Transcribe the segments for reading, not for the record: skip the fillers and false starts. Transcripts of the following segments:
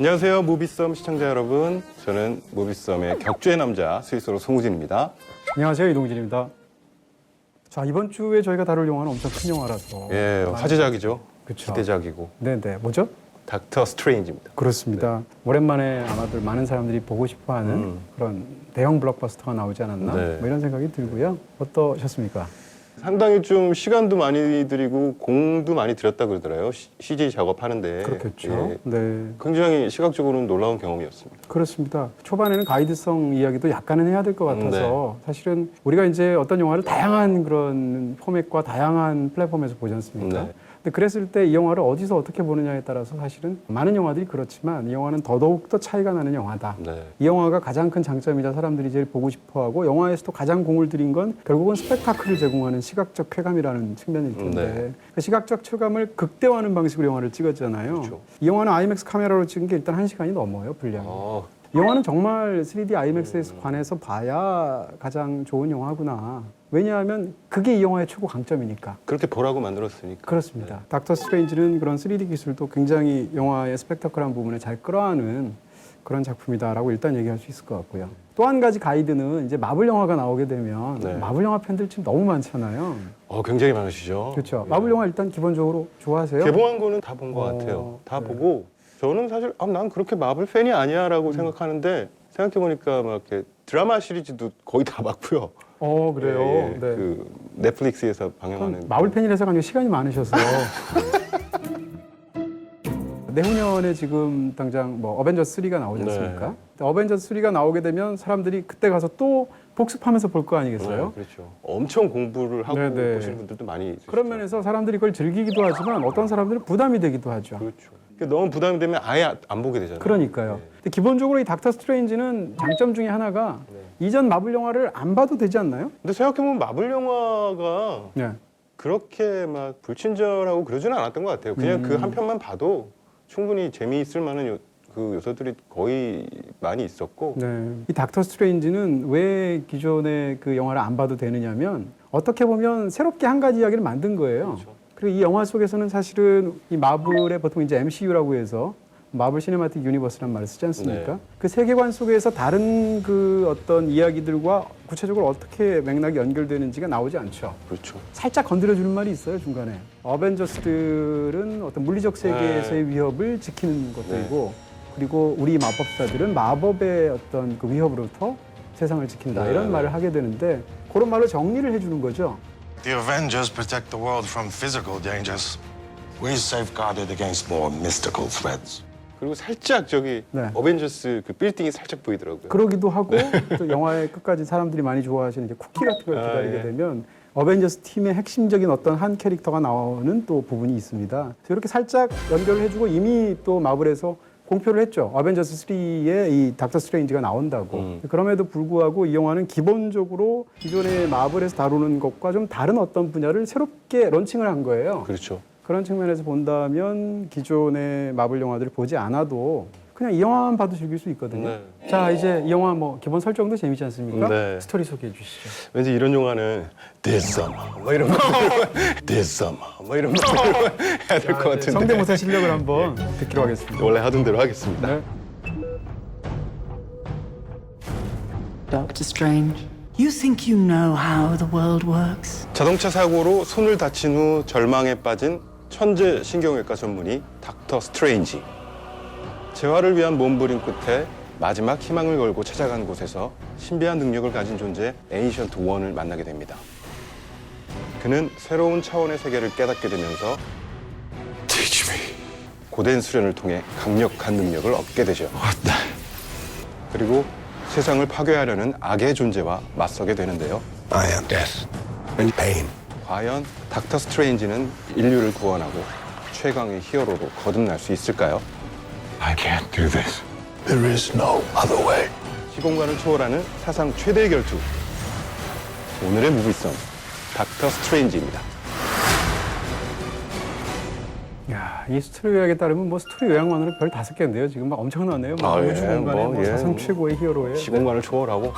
안녕하세요, 무비썸 시청자 여러분. 저는 무비썸의 격주의 남자 스위스로 송우진입니다. 안녕하세요, 이동진입니다. 자, 이번 주에 저희가 다룰 영화는 엄청 큰 영화라서 예, 화제작이죠. 그쵸. 기대작이고. 네네, 뭐죠? 닥터 스트레인지입니다. 그렇습니다. 오랜만에 아마도 많은 사람들이 보고 싶어하는 그런 대형 블록버스터가 나오지 않았나? 네. 뭐 이런 생각이 들고요. 어떠셨습니까? 상당히 좀 시간도 많이 들이고 공도 많이 들였다 그러더라고요. CG 작업하는데. 그렇겠죠. 예, 네, 굉장히 시각적으로는 놀라운 경험이었습니다. 그렇습니다. 초반에는 가이드성 이야기도 약간은 해야 될 것 같아서 사실은 우리가 이제 어떤 영화를 다양한 그런 포맷과 다양한 플랫폼에서 보지 않습니까? 네. 근데 그랬을 때 이 영화를 어디서 어떻게 보느냐에 따라서 사실은 많은 영화들이 그렇지만 이 영화는 더더욱 더 차이가 나는 영화다. 네. 이 영화가 가장 큰 장점이자 사람들이 제일 보고 싶어하고 영화에서도 가장 공을 들인 건 결국은 스펙타클을 제공하는 시각적 쾌감이라는 측면일 텐데 네. 그 시각적 쾌감을 극대화하는 방식으로 영화를 찍었잖아요. 그렇죠. 이 영화는 아이맥스 카메라로 찍은 게 일단 1시간이 넘어요, 분량이. 이 영화는 정말 3D 아이맥스에 관해서 봐야 가장 좋은 영화구나. 왜냐하면 그게 이 영화의 최고 강점이니까. 그렇게 보라고 만들었으니까. 그렇습니다. 닥터 스트레인지는 그런 3D 기술도 굉장히 영화의 스펙타클한 부분에 잘 끌어안은 그런 작품이다라고 일단 얘기할 수 있을 것 같고요. 또 한 가지 가이드는 이제 마블 영화가 나오게 되면 네. 마블 영화 팬들 지금 너무 많잖아요. 굉장히 많으시죠. 그렇죠. 예. 마블 영화 일단 기본적으로 좋아하세요? 개봉한 거는 다 본 것 같아요. 다 네. 보고 저는 사실 난 그렇게 마블 팬이 아니야라고 생각하는데 생각해보니까 막 이렇게 드라마 시리즈도 거의 다 봤고요. 그래요. 예, 예. 네. 그 넷플릭스에서 방영하는 그럼 마블 팬이라서 아니고 시간이 많으셔서 내후년에 지금 당장 뭐 어벤져스 3가 나오지 않습니까? 네. 어벤져스 3가 나오게 되면 사람들이 그때 가서 또 복습하면서 볼 거 아니겠어요? 네, 그렇죠. 엄청 공부를 하고 네네. 보시는 분들도 많이 있으시죠. 그런 면에서 사람들이 그걸 즐기기도 하지만 어떤 사람들은 부담이 되기도 하죠. 그렇죠. 그러니까 너무 부담이 되면 아예 안 보게 되잖아요. 그러니까요. 네. 근데 기본적으로 이 닥터 스트레인지는 장점 중에 하나가 이전 마블 영화를 안 봐도 되지 않나요? 근데 생각해보면 마블 영화가 네. 그렇게 막 불친절하고 그러지는 않았던 것 같아요. 그냥 그 한 편만 봐도 충분히 재미있을 만한 그 요소들이 거의 많이 있었고. 네. 이 닥터 스트레인지는 왜 기존의 그 영화를 안 봐도 되느냐면 어떻게 보면 새롭게 한 가지 이야기를 만든 거예요. 그렇죠. 그리고 이 영화 속에서는 사실은 이 마블의 보통 이제 MCU라고 해서 마블 시네마틱 유니버스란 말을 쓰지 않습니까? 네. 그 세계관 속에서 다른 그 어떤 이야기들과 구체적으로 어떻게 맥락이 연결되는지가 나오지 않죠. 그렇죠. 살짝 건드려주는 말이 있어요, 중간에. 어벤져스들은 어떤 물리적 세계에서의 위협을 지키는 것들이고 그리고 우리 마법사들은 마법의 어떤 그 위협으로부터 세상을 지킨다. 네. 이런 말을 하게 되는데 그런 말로 정리를 해주는 거죠. The Avengers protect the world from physical dangers. We safeguard it against more mystical threats. 그리고 살짝 저기 네. 어벤져스 그 빌딩이 살짝 보이더라고요. 그러기도 하고 또 영화의 끝까지 사람들이 많이 좋아하시는 이제 쿠키 같은 걸 기다리게 예. 되면 어벤져스 팀의 핵심적인 어떤 한 캐릭터가 나오는 또 부분이 있습니다. 그래서 이렇게 살짝 연결을 해주고 이미 또 마블에서 공표를 했죠. 어벤져스 3에 이 닥터 스트레인지가 나온다고. 그럼에도 불구하고 이 영화는 기본적으로 기존의 마블에서 다루는 것과 좀 다른 어떤 분야를 새롭게 런칭을 한 거예요. 그렇죠. 그런 측면에서 본다면 기존의 마블 영화들을 보지 않아도 그냥 이 영화만 봐도 즐길 수 있거든요. 네. 자, 이제 이 영화 뭐 기본 설정도 재밌지 않습니까? 네. 스토리 소개해 주시죠. 왠지 이런 영화는 This summer 뭐 이런 거 This summer 뭐 이런 거 해야 될 것 같은데 성대모사 실력을 한번 듣기로 하겠습니다. 원래 하던 대로 하겠습니다. 네. Doctor Strange. You think you know how the world works? 자동차 사고로 손을 다친 후 절망에 빠진 천재 신경외과 전문의 닥터 스트레인지. 재활을 위한 몸부림 끝에 마지막 희망을 걸고 찾아간 곳에서 신비한 능력을 가진 존재 에이션트 1을 만나게 됩니다. 그는 새로운 차원의 세계를 깨닫게 되면서 Teach me. 고된 수련을 통해 강력한 능력을 얻게 되죠. 그리고 세상을 파괴하려는 악의 존재와 맞서게 되는데요. I am death and pain. 과연 닥터 스트레인지는 인류를 구원하고 최강의 히어로로 거듭날 수 있을까요? I can't do this. There is no other way. 시공간을 초월하는 사상 최대의 결투. 오늘의 무비썸 닥터 스트레인지입니다. 야, 이 스토리 요약에 따르면 뭐 스토리 요약만으로 별 5개인데요. 지금 막 엄청나네요. 막 우주 공간에 뭐 사상 최고의 히어로예요. 시공간을 초월하고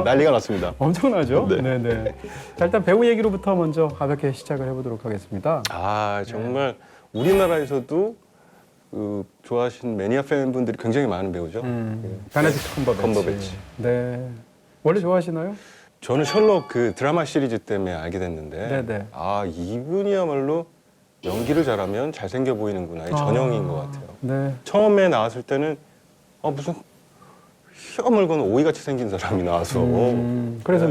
난리가 났습니다. 엄청나죠? 네. 네네. 자, 일단 배우 얘기로부터 먼저 가볍게 시작을 해보도록 하겠습니다. 정말 우리나라에서도 좋아하시는 매니아 팬분들이 굉장히 많은 배우죠. 베네딕트 컴버배치. 네. 원래 좋아하시나요? 저는 셜록 그 드라마 시리즈 때문에 알게 됐는데 네네. 아 이분이야말로 연기를 잘하면 잘생겨 보이는구나의 전형인 것 같아요. 네. 처음에 나왔을 때는 무슨 혀 멀건 오이같이 생긴 사람이 나와서 그래서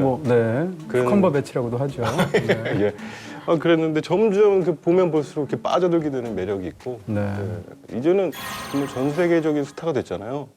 그런- 컴버배치라고도 하죠. 네. 예. 그랬는데 점점 보면 볼수록 이렇게 빠져들게 되는 매력이 있고 네. 이제는 정말 전 세계적인 스타가 됐잖아요.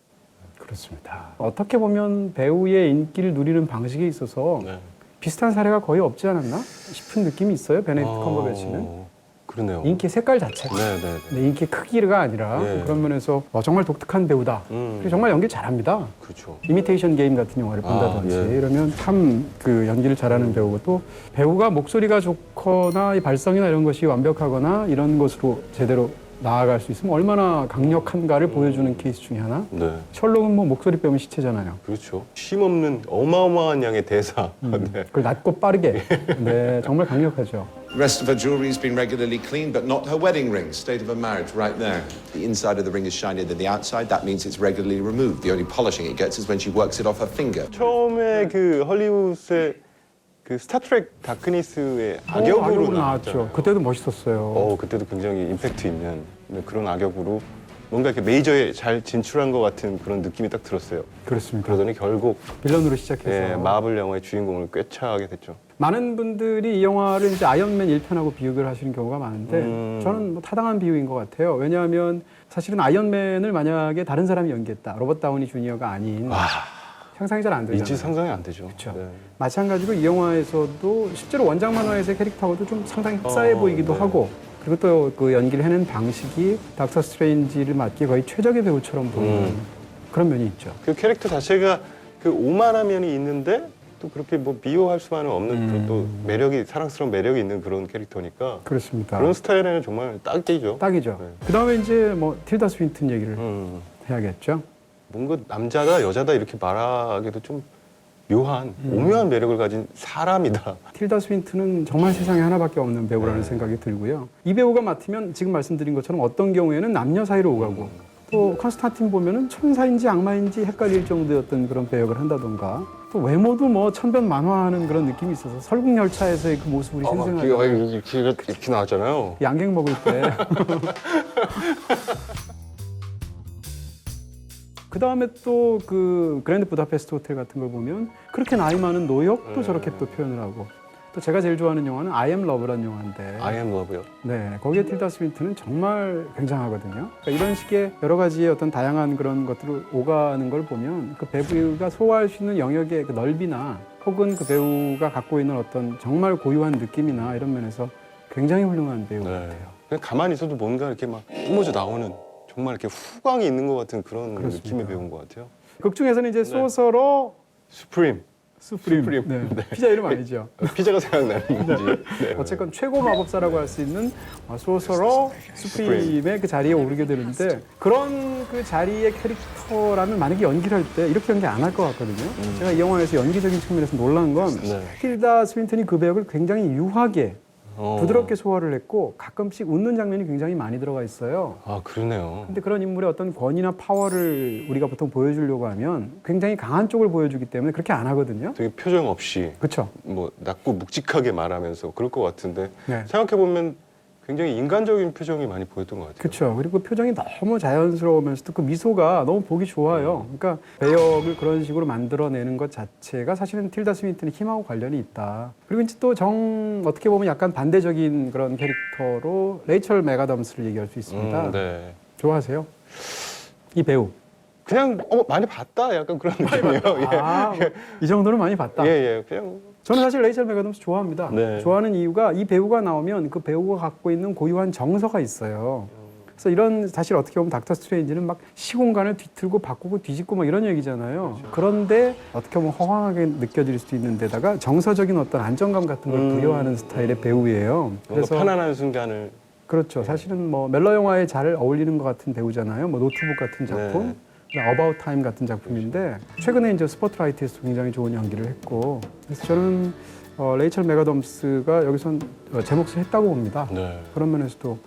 그렇습니다. 어떻게 보면 배우의 인기를 누리는 방식에 있어서 네. 비슷한 사례가 거의 없지 않았나 싶은 느낌이 있어요. 베네딕트 컴버배치는. 그러네요. 인기 색깔 자체가. 네네네. 근데 인기 크기가 아니라 예. 그런 면에서 정말 독특한 배우다. 그리고 정말 연기 잘합니다. 그렇죠. 이미테이션 게임 같은 영화를 본다든지 예. 이러면 참 그 연기를 잘하는 배우고 또 배우가 목소리가 좋거나 이 발성이나 이런 것이 완벽하거나 이런 것으로 제대로 나아갈 수 있으면 얼마나 강력한가를 보여주는 케이스 중에 하나. 네. 셜록은 뭐 목소리 빼면 시체잖아요. 그렇죠. 쉼 없는 어마어마한 양의 대사. 네. 그걸 낮고 빠르게. 네, 정말 강력하죠. The rest of her jewelry's been regularly cleaned, but not her wedding ring. State of her marriage, right there. The inside of the ring is shinier than the outside. That means it's regularly removed. The only polishing it gets is when she works it off her finger. 처음에 그 헐리우드의 그 스타트랙 다크니스의 악역으로 나왔죠. 그때도 멋있었어요. 그때도 굉장히 임팩트 있는 그런 악역으로 뭔가 이렇게 메이저에 잘 진출한 것 같은 그런 느낌이 딱 들었어요. 그렇습니다. 그러더니 결국 빌런으로 시작해서 마블 영화의 주인공을 꿰차게 됐죠. 많은 분들이 이 영화를 이제 아이언맨 1편하고 비교를 하시는 경우가 많은데 저는 뭐 타당한 비유인 것 같아요. 왜냐하면 사실은 아이언맨을 만약에 다른 사람이 연기했다. 로버트 다우니 주니어가 아닌 상상이 잘 안 되잖아요. 인지 상상이 안 되죠. 그렇죠. 네. 마찬가지로 이 영화에서도 실제로 원작 만화에서의 캐릭터하고도 좀 상당히 흡사해 보이기도 네. 하고 그리고 또 그 연기를 해낸 방식이 닥터 스트레인지를 맡기 거의 최적의 배우처럼 보이는 그런 면이 있죠. 그 캐릭터 자체가 그 오만한 면이 있는데 또 그렇게 뭐 미워할 수만은 없는 또 매력이 사랑스러운 매력이 있는 그런 캐릭터니까 그렇습니다. 그런 스타일에는 정말 딱이죠. 딱이죠. 네. 그 다음에 이제 뭐 틸다 스윈튼 얘기를 해야겠죠. 뭔가 남자다 여자다 이렇게 말하기도 좀 묘한 오묘한 매력을 가진 사람이다. 틸다 스윈튼은 정말 세상에 하나밖에 없는 배우라는 생각이 들고요. 이 배우가 맡으면 지금 말씀드린 것처럼 어떤 경우에는 남녀 사이로 오가고 또 컨스탄틴 보면은 천사인지 악마인지 헷갈릴 정도였던 그런 배역을 한다던가 또 외모도 뭐 천변만화하는 그런 느낌이 있어서 설국열차에서의 그 모습이 생생하죠. 이렇게 나왔잖아요. 양갱 먹을 때. 그 다음에 또 그 그랜드 부다페스트 호텔 같은 걸 보면 그렇게 나이 많은 노역도 저렇게 또 표현을 하고 또 제가 제일 좋아하는 영화는 I Am Love라는 영화인데 I am love요. 네, 거기에 틸다 스윈튼은 정말 굉장하거든요. 그러니까 이런 식의 여러 가지의 어떤 다양한 그런 것들을 오가는 걸 보면 그 배우가 소화할 수 있는 영역의 그 넓이나 혹은 그 배우가 갖고 있는 어떤 정말 고유한 느낌이나 이런 면에서 굉장히 훌륭한 배우 같아요. 그냥 가만히 있어도 뭔가 이렇게 막 뿜어져 나오는 정말 이렇게 후광이 있는 것 같은 그런 그렇습니다. 느낌의 배우인 것 같아요. 극 중에서는 이제 소서로 수프림. 수프림. 네. 피자 이름 아니죠. 피자가 생각나는 건지. 네. 어쨌건 최고 마법사라고 할 수 있는 소서로 수프림의 그 자리에 오르게 되는데 그런 그 자리의 캐릭터라면 만약에 연기를 할 때 이렇게 연기 안 할 것 같거든요. 제가 이 영화에서 연기적인 측면에서 놀란 건 네. 틸다 스윈튼이 그 배역을 굉장히 유하게 어. 부드럽게 소화를 했고 가끔씩 웃는 장면이 굉장히 많이 들어가 있어요. 아 그러네요. 근데 그런 인물의 어떤 권위나 파워를 우리가 보통 보여주려고 하면 굉장히 강한 쪽을 보여주기 때문에 그렇게 안 하거든요. 되게 표정 없이 그렇죠. 뭐 낮고 묵직하게 말하면서 그럴 것 같은데 네. 생각해 보면 굉장히 인간적인 표정이 많이 보였던 것 같아요. 그렇죠. 그리고 표정이 너무 자연스러우면서도 그 미소가 너무 보기 좋아요. 그러니까 배역을 그런 식으로 만들어내는 것 자체가 사실은 틸다 스윈튼의 힘하고 관련이 있다. 그리고 이제 또 어떻게 보면 약간 반대적인 그런 캐릭터로 레이첼 맥아담스를 얘기할 수 있습니다. 네. 좋아하세요? 이 배우. 그냥 많이 봤다 약간 그런 느낌이에요. 이 정도는 많이 봤다. 예. 그냥 저는 사실 레이첼 맥아담스 좋아합니다. 네. 좋아하는 이유가 이 배우가 나오면 그 배우가 갖고 있는 고유한 정서가 있어요. 그래서 이런 사실 어떻게 보면 닥터 스트레인지는 막 시공간을 뒤틀고 바꾸고 뒤집고 막 이런 얘기잖아요. 그런데 어떻게 보면 허황하게 느껴질 수도 있는 데다가 정서적인 어떤 안정감 같은 걸 부여하는 스타일의 배우예요. 뭔가 편안한 순간을 그렇죠. 사실은 뭐 멜로 영화에 잘 어울리는 것 같은 배우잖아요. 뭐 노트북 같은 작품. 네. 어바웃 타임 같은 작품인데 최근에 이제 스포트라이트에서 굉장히 좋은 연기를 했고 그래서 저는 레이첼 맥아담스가 여기선 제 몫을 했다고 봅니다. 네. 그런 면에서도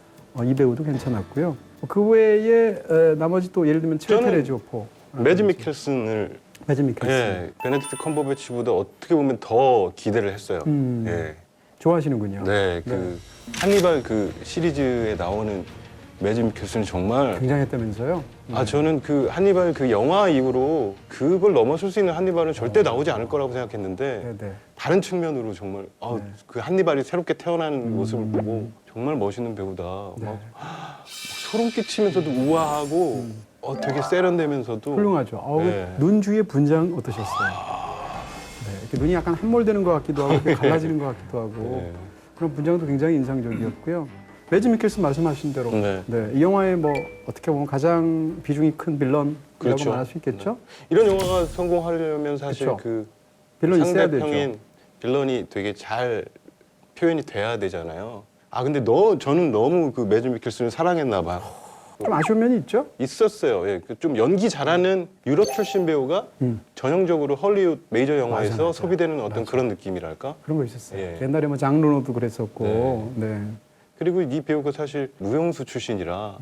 이 배우도 괜찮았고요. 그 외에 나머지 또 예를 들면 치웨텔 저는 에지오포, 매즈 미켈슨을 매즈 미켈슨 예, 베네딕트 컴버배치보다 어떻게 보면 더 기대를 했어요. 예. 좋아하시는군요. 네, 그 한니발 그 시리즈에 나오는 매즈 미켈슨이 정말 굉장했다면서요? 저는 그 한니발 그 영화 이후로 그걸 넘어설 수 있는 한니발은 절대 나오지 않을 거라고 생각했는데 네. 다른 측면으로 정말 그 한니발이 새롭게 태어나는 모습을 보고 정말 멋있는 배우다. 막 소름 끼치면서도 우아하고 되게 세련되면서도 훌륭하죠. 네. 눈 주위의 분장 어떠셨어요? 네, 이렇게 눈이 약간 함몰되는 것 같기도 하고 이렇게 갈라지는 것 같기도 하고 네. 그런 분장도 굉장히 인상적이었고요. 매즈 미켈슨 말씀하신 대로 네. 이 영화의 뭐 어떻게 보면 가장 비중이 큰 빌런이라고 그렇죠. 말할 수 있겠죠. 이런 영화가 성공하려면 사실 그쵸. 그 빌런이 있어야 되죠. 상대평인 빌런이 되게 잘 표현이 돼야 되잖아요. 근데 저는 너무 그 매즈 미켈슨을 사랑했나 봐요. 좀 아쉬운 면이 있죠. 있었어요. 예, 좀 연기 잘하는 유럽 출신 배우가 전형적으로 헐리우드 메이저 영화에서 맞아. 소비되는 어떤 그런 느낌이랄까? 그런 거 있었어요. 예. 옛날에 뭐 장 로노도 그랬었고, 네. 그리고 이 배우가 사실 무용수 출신이라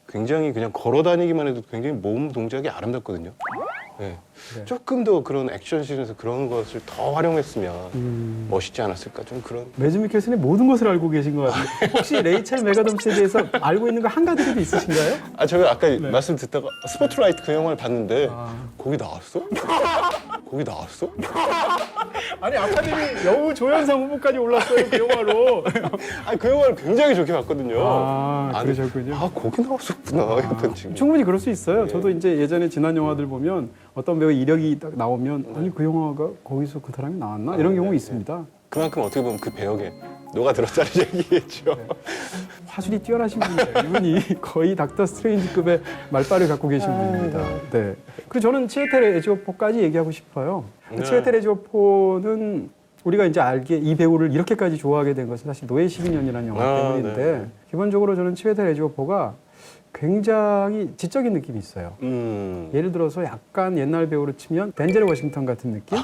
굉장히 그냥 걸어 다니기만 해도 굉장히 몸 동작이 아름답거든요. 예. 조금 더 그런 액션씬에서 그런 것을 더 활용했으면 멋있지 않았을까? 좀 그런. 매즈 미켈슨의 모든 것을 알고 계신 것 같은데 혹시 레이첼 메가덤스에 대해서 알고 있는 거 한 가지라도 있으신가요? 제가 아까 말씀 듣다가 스포트라이트 그 영화를 봤는데 거기 나왔어? 거기 나왔어? 아니 아카데미 여우 조연상 후보까지 올랐어요 그 영화로. 그 영화를 굉장히 좋게 봤거든요. 그러셨군요. 거기 나왔었구나. 약간 지금. 충분히 그럴 수 있어요. 저도 이제 예전에 지난 영화들 보면 어떤 배우 이력이 딱 나오면 아니 그 영화가 거기서 그 사람이 나왔나 이런 경우 있습니다. 그만큼 어떻게 보면 그 배역에 녹아들었다는 얘기겠죠. 화술이 뛰어나신 분이에요. 이분이 거의 닥터 스트레인지급의 말빨을 갖고 계신 분입니다. 네. 그리고 저는 치웨텔 에지오포까지 얘기하고 싶어요. 네. 치웨텔 에지오포는 우리가 이제 알기에 이 배우를 이렇게까지 좋아하게 된 것은 사실 노예 12년이라는 영화 때문인데 네. 기본적으로 저는 치웨텔 에지오포가 굉장히 지적인 느낌이 있어요. 예를 들어서 약간 옛날 배우로 치면 덴젤 워싱턴 같은 느낌?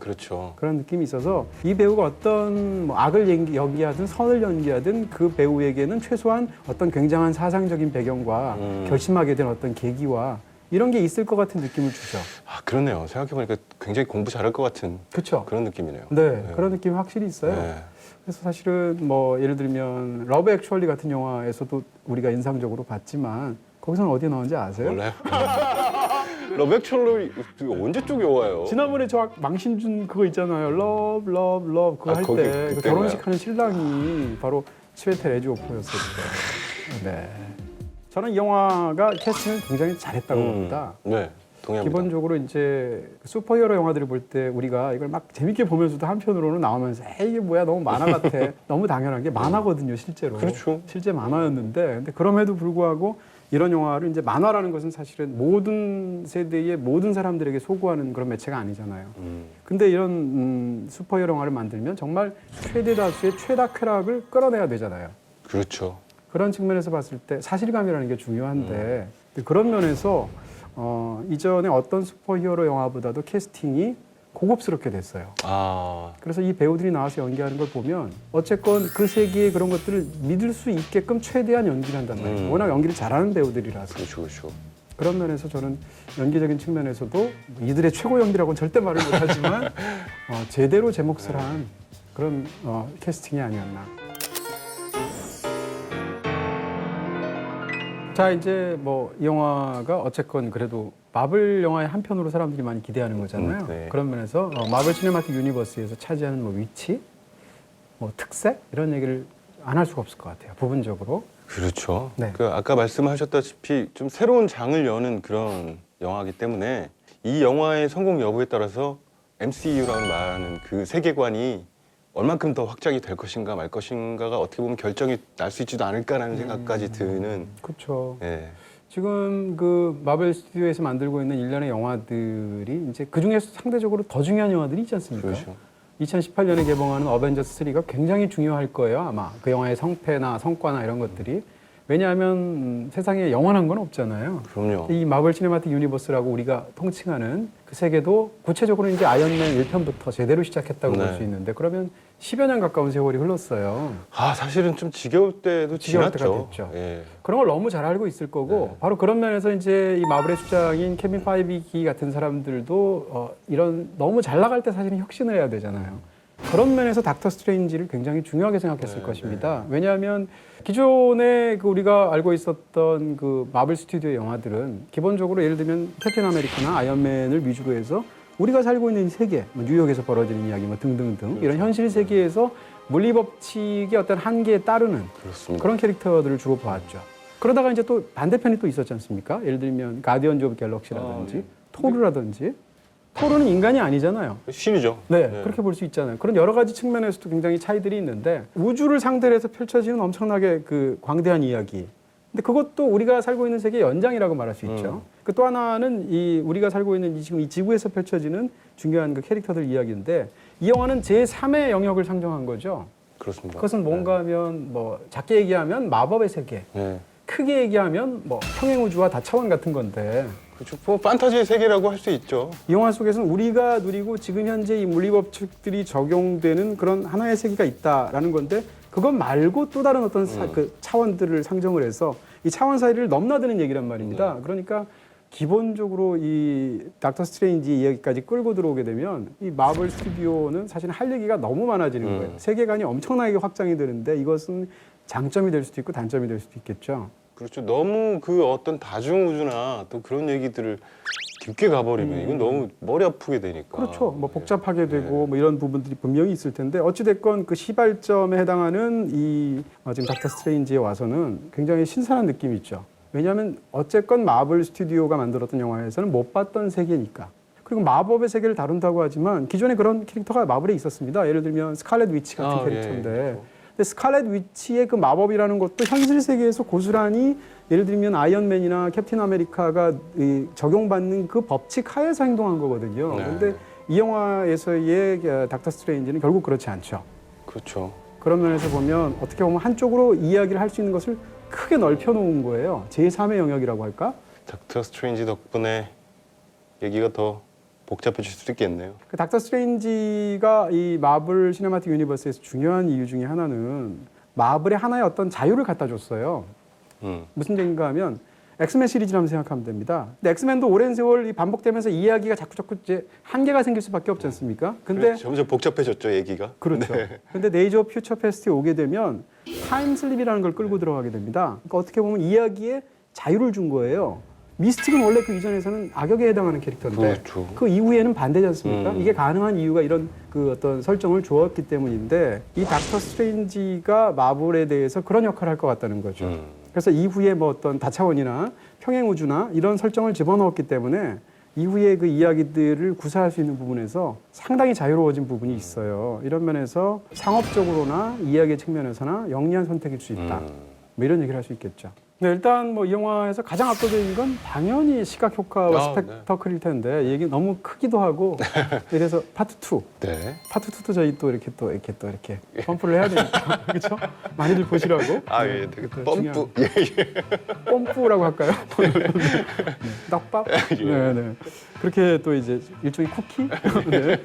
그렇죠. 그런 느낌이 있어서 이 배우가 어떤 뭐 악을 연기하든 선을 연기하든 그 배우에게는 최소한 어떤 굉장한 사상적인 배경과 결심하게 된 어떤 계기와 이런 게 있을 것 같은 느낌을 주죠. 그렇네요. 생각해보니까 굉장히 공부 잘할 것 같은 그렇죠? 그런 느낌이네요. 네, 그런 느낌이 확실히 있어요. 네. 그래서 사실은 뭐 예를 들면 러브 액츄얼리 같은 영화에서도 우리가 인상적으로 봤지만 거기서는 어디에 나오는지 아세요? 몰라요? 러브 액츄얼리 언제 쪽 영화예요? 지난번에 저 망신준 그거 있잖아요. 러브 러브 러브 그거 할 거기 때 그 그때인가요? 결혼식 하는 신랑이 바로 치웨텔 에지오포였어요. 네. 저는 이 영화가 캐스팅을 굉장히 잘했다고 봅니다. 네, 동의합니다. 기본적으로 이제 슈퍼히어로 영화들을 볼 때 우리가 이걸 막 재밌게 보면서도 한편으로는 나오면서 에이, 이게 뭐야 너무 만화 같아. 너무 당연한 게 만화거든요 실제로. 그렇죠. 실제 만화였는데 근데 그럼에도 불구하고 이런 영화를 이제 만화라는 것은 사실은 모든 세대의 모든 사람들에게 소구하는 그런 매체가 아니잖아요. 근데 이런 슈퍼히어로 영화를 만들면 정말 최대 다수의 최다 쾌락을 끌어내야 되잖아요. 그렇죠. 그런 측면에서 봤을 때 사실감이라는 게 중요한데 그런 면에서 이전에 어떤 슈퍼히어로 영화보다도 캐스팅이 고급스럽게 됐어요. 그래서 이 배우들이 나와서 연기하는 걸 보면 어쨌건 그 세계의 그런 것들을 믿을 수 있게끔 최대한 연기를 한단 말이에요. 워낙 연기를 잘하는 배우들이라서. 그렇죠. 그런 면에서 저는 연기적인 측면에서도 이들의 최고 연기라고는 절대 말을 못하지만 제대로 제 몫을 한 그런 캐스팅이 아니었나. 자 이제 뭐 이 영화가 어쨌건 그래도 마블 영화의 한 편으로 사람들이 많이 기대하는 거잖아요. 네. 그런 면에서 마블 시네마틱 유니버스에서 차지하는 뭐 위치, 뭐 특색 이런 얘기를 안 할 수가 없을 것 같아요. 부분적으로. 그렇죠. 네. 아까 말씀하셨다시피 좀 새로운 장을 여는 그런 영화이기 때문에 이 영화의 성공 여부에 따라서 MCU라고 말하는 그 세계관이 얼만큼 더 확장이 될 것인가 말 것인가가 어떻게 보면 결정이 날 수 있지도 않을까라는 생각까지 드는. 그렇죠. 예. 지금 그 마블 스튜디오에서 만들고 있는 일련의 영화들이 이제 그 중에서 상대적으로 더 중요한 영화들이 있지 않습니까? 그렇죠. 2018년에 개봉하는 어벤져스 3가 굉장히 중요할 거예요. 아마 그 영화의 성패나 성과나 이런 것들이. 왜냐하면 세상에 영원한 건 없잖아요. 그럼요. 이 마블 시네마틱 유니버스라고 우리가 통칭하는 그 세계도 구체적으로 이제 아이언맨 1편부터 제대로 시작했다고 네. 볼 수 있는데 그러면 10여 년 가까운 세월이 흘렀어요. 아, 사실은 좀 지겨울 때도 지겨울 때가 지났죠. 됐죠. 예. 그런 걸 너무 잘 알고 있을 거고 바로 그런 면에서 이제 이 마블의 수장인 케빈 파이기 같은 사람들도 이런 너무 잘 나갈 때 사실은 혁신을 해야 되잖아요. 그런 면에서 닥터 스트레인지를 굉장히 중요하게 생각했을 것입니다. 왜냐하면 기존에 그 우리가 알고 있었던 그 마블 스튜디오 영화들은 기본적으로 예를 들면 캡틴 아메리카나 아이언맨을 위주로 해서 우리가 살고 있는 세계, 뭐 뉴욕에서 벌어지는 이야기 뭐 등등등 이런 현실 세계에서 물리 법칙의 어떤 한계에 따르는 그렇습니다. 그런 캐릭터들을 주로 보았죠. 그러다가 이제 또 반대편이 또 있었지 않습니까? 예를 들면 가디언즈 오브 갤럭시라든지 토르라든지 토르는 인간이 아니잖아요. 신이죠. 네, 그렇게 볼 수 있잖아요. 그런 여러 가지 측면에서도 굉장히 차이들이 있는데 우주를 상대로 해서 펼쳐지는 엄청나게 그 광대한 이야기. 근데 그것도 우리가 살고 있는 세계의 연장이라고 말할 수 있죠. 그 또 하나는 이 우리가 살고 있는 지금 이 지구에서 펼쳐지는 중요한 그 캐릭터들 이야기인데 이 영화는 제3의 영역을 상정한 거죠. 그렇습니다. 그것은 뭔가 하면 뭐 작게 얘기하면 마법의 세계, 네. 크게 얘기하면 뭐 평행우주와 다차원 같은 건데 그렇죠. 뭐 판타지의 세계라고 할 수 있죠. 이 영화 속에서는 우리가 누리고 지금 현재 이 물리법칙들이 적용되는 그런 하나의 세계가 있다라는 건데 그것 말고 또 다른 어떤 그 차원들을 상정을 해서 이 차원 사이를 넘나드는 얘기란 말입니다. 그러니까 기본적으로 이 닥터 스트레인지 이야기까지 끌고 들어오게 되면 이 마블 스튜디오는 사실 할 얘기가 너무 많아지는 거예요. 세계관이 엄청나게 확장이 되는데 이것은 장점이 될 수도 있고 단점이 될 수도 있겠죠. 그렇죠. 너무 그 어떤 다중우주나 또 그런 얘기들을 깊게 가버리면 이건 너무 머리 아프게 되니까. 그렇죠. 뭐 복잡하게 되고 뭐 이런 부분들이 분명히 있을 텐데 어찌됐건 그 시발점에 해당하는 이 지금 닥터 스트레인지에 와서는 굉장히 신선한 느낌이 있죠. 왜냐하면 어쨌건 마블 스튜디오가 만들었던 영화에서는 못 봤던 세계니까. 그리고 마법의 세계를 다룬다고 하지만 기존에 그런 캐릭터가 마블에 있었습니다. 예를 들면 스칼렛 위치 같은 캐릭터인데 그렇죠. 근데 스칼렛 위치의 그 마법이라는 것도 현실 세계에서 고스란히 예를 들면 아이언맨이나 캡틴 아메리카가 이 적용받는 그 법칙 하에서 행동한 거거든요. 그런데 이 영화에서의 닥터 스트레인지는 결국 그렇지 않죠. 그렇죠. 그런 면에서 보면 어떻게 보면 한쪽으로 이야기를 할 수 있는 것을 크게 넓혀 놓은 거예요. 제3의 영역이라고 할까? 닥터 스트레인지 덕분에 얘기가 더 복잡해질 수도 있겠네요. 그 닥터 스트레인지가 이 마블 시네마틱 유니버스에서 중요한 이유 중에 하나는 마블의 하나의 어떤 자유를 갖다 줬어요. 무슨 얘기인가 하면 엑스맨 시리즈라면 생각하면 됩니다. 근데 엑스맨도 오랜 세월 반복되면서 이야기가 자꾸 이제 한계가 생길 수밖에 없지 않습니까? 근데 점점 복잡해졌죠, 얘기가. 그렇죠. 네. 근데 데이즈 오브 퓨처 패스트에 오게 되면 타임슬립이라는 걸 끌고 들어가게 됩니다. 그러니까 어떻게 보면 이야기에 자유를 준 거예요. 미스틱은 원래 그 이전에서는 악역에 해당하는 캐릭터인데 그렇죠. 그 이후에는 반대지 않습니까? 이게 가능한 이유가 이런 그 어떤 설정을 주었기 때문인데 이 닥터 스트레인지가 마블에 대해서 그런 역할을 할 것 같다는 거죠. 그래서 이후에 뭐 어떤 다차원이나 평행우주나 이런 설정을 집어넣었기 때문에 이후에 그 이야기들을 구사할 수 있는 부분에서 상당히 자유로워진 부분이 있어요. 이런 면에서 상업적으로나 이야기의 측면에서나 영리한 선택일 수 있다. 뭐 이런 얘기를 할 수 있겠죠. 네, 일단 뭐 이 영화에서 가장 압도적인 건 당연히 시각 효과와 스펙터클일 텐데 얘기 너무 크기도 하고 그래서 파트 2. 네. 파트 2도 저희 또 이렇게 펌프를 해야 되니까 그렇죠? 많이들 보시라고. 아, 예, 되게 펌프. 펌프라고 할까요? 네, 떡밥. 네, 네. 그렇게 또 이제 일종의 쿠키. 네.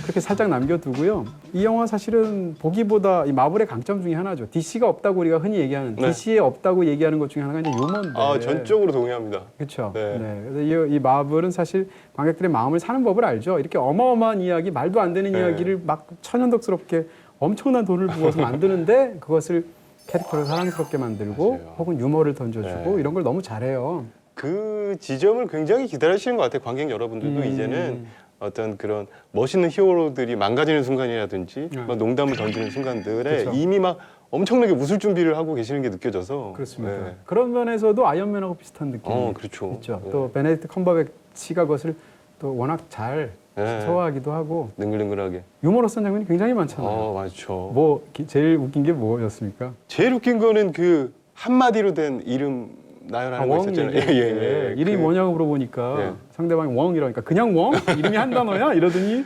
그렇게 살짝 남겨두고요. 이 영화 사실은 보기보다 이 마블의 강점 중에 하나죠. DC가 없다고 우리가 흔히 얘기하는 DC에 없다고 얘기하는 것 중에 하나가 이제 유머인데. 아, 전적으로 동의합니다. 그렇죠. 네. 네. 그래서 이 마블은 사실 관객들의 마음을 사는 법을 알죠. 이렇게 어마어마한 이야기, 말도 안 되는 이야기를 막 천연덕스럽게 엄청난 돈을 부어서 만드는데 그것을 캐릭터를 사랑스럽게 만들고 맞아요. 혹은 유머를 던져주고 이런 걸 너무 잘해요. 그 지점을 굉장히 기다리시는 것 같아요. 관객 여러분들도 이제는 어떤 그런 멋있는 히어로들이 망가지는 순간이라든지 막 농담을 던지는 순간들에 그쵸. 이미 막 엄청나게 웃을 준비를 하고 계시는 게 느껴져서 그렇습니다. 네. 그런 면에서도 아이언맨하고 비슷한 느낌이 그렇죠. 있죠. 네. 또 베네딕트 컴버배치가 그것을 또 워낙 잘 네. 소화하기도 하고 능글능글하게. 유머러스한 장면이 굉장히 많잖아요. 맞죠. 뭐 제일 웃긴 게 뭐였습니까? 제일 웃긴 거는 그 한마디로 된 이름 나열하는 거 있었잖아요. 예. 이름이 뭐냐고 물어보니까 상대방이 웡이라니까 그냥 웡? 이름이 한 단어야? 이러더니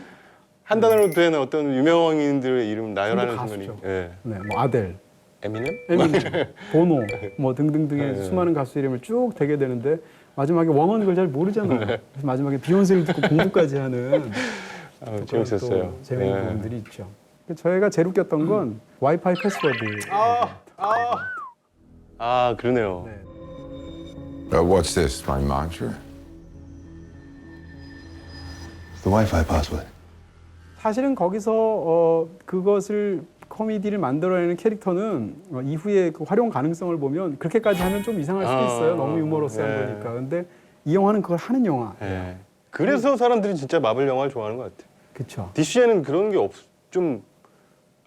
한 단어로 된 어떤 유명인들의 이름 나열하는 근데 순간이. 가수죠. 예. 네, 뭐 아델, 에미넴? 에미넴, 보노, 뭐 등등등의 수많은 가수 이름을 쭉 대게 되는데 마지막에 웡은 그걸 잘 모르잖아요. 그래서 마지막에 비욘세를 듣고 공부까지 하는 그런 재밌었어요. 또 재미있는 네. 부분들이 있죠. 저희가 제일 웃겼던 건 와이파이 패스워드. 아, 그러네요. 네. What's this, my mantra? The Wi-Fi password. 사실은 거기서 그것을 코미디를 만들어내는 캐릭터는 이후에 그 활용 가능성을 보면 그렇게까지 하면 좀 이상할 수도 있어요. 너무 유머러스한 네. 거니까. 근데 이 영화는 그걸 하는 영화. 예. 그래서 사람들이 진짜 마블 영화를 좋아하는 것 같아요. 그렇죠. DC에는 그런 게 좀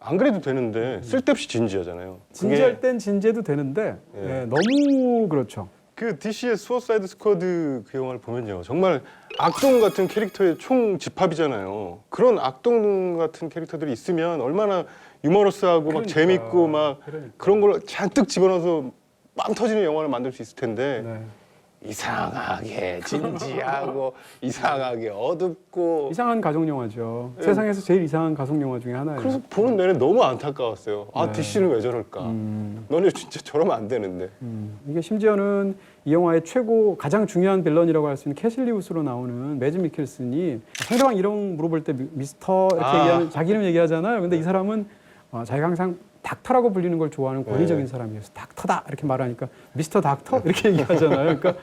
안 그래도 되는데 쓸데없이 진지하잖아요. 진지할 땐 진지해도 되는데 예. 예, 너무 그렇죠. 그 DC의 수어사이드 스쿼드 그 영화를 보면요, 정말 악동 같은 캐릭터의 총 집합이잖아요. 그런 악동 같은 캐릭터들이 있으면 얼마나 유머러스하고 막 그러니까. 재밌고 막 그러니까. 그런 걸 잔뜩 집어넣어서 빵 터지는 영화를 만들 수 있을 텐데 네. 이상하게 진지하고 이상하게 어둡고 이상한 가족 영화죠. 세상에서 제일 이상한 가족 영화 중에 하나예요. 그래서 보는 내내 너무 안타까웠어요. 아, 네. DC는 왜 저럴까? 너네 진짜 저러면 안 되는데. 이게 심지어는 이 영화의 최고 가장 중요한 빌런이라고 할 수 있는 캐실리 우스로 나오는 매즈 미켈슨이 상대방 이름 물어볼 때 미스터 이렇게 아. 얘기하면 자기 이름 얘기하잖아요. 근데 이 사람은 자기가 항상 닥터라고 불리는 걸 좋아하는 권위적인 네. 사람이어서 닥터다 이렇게 말하니까 미스터 닥터 이렇게 얘기하잖아요. 그러니까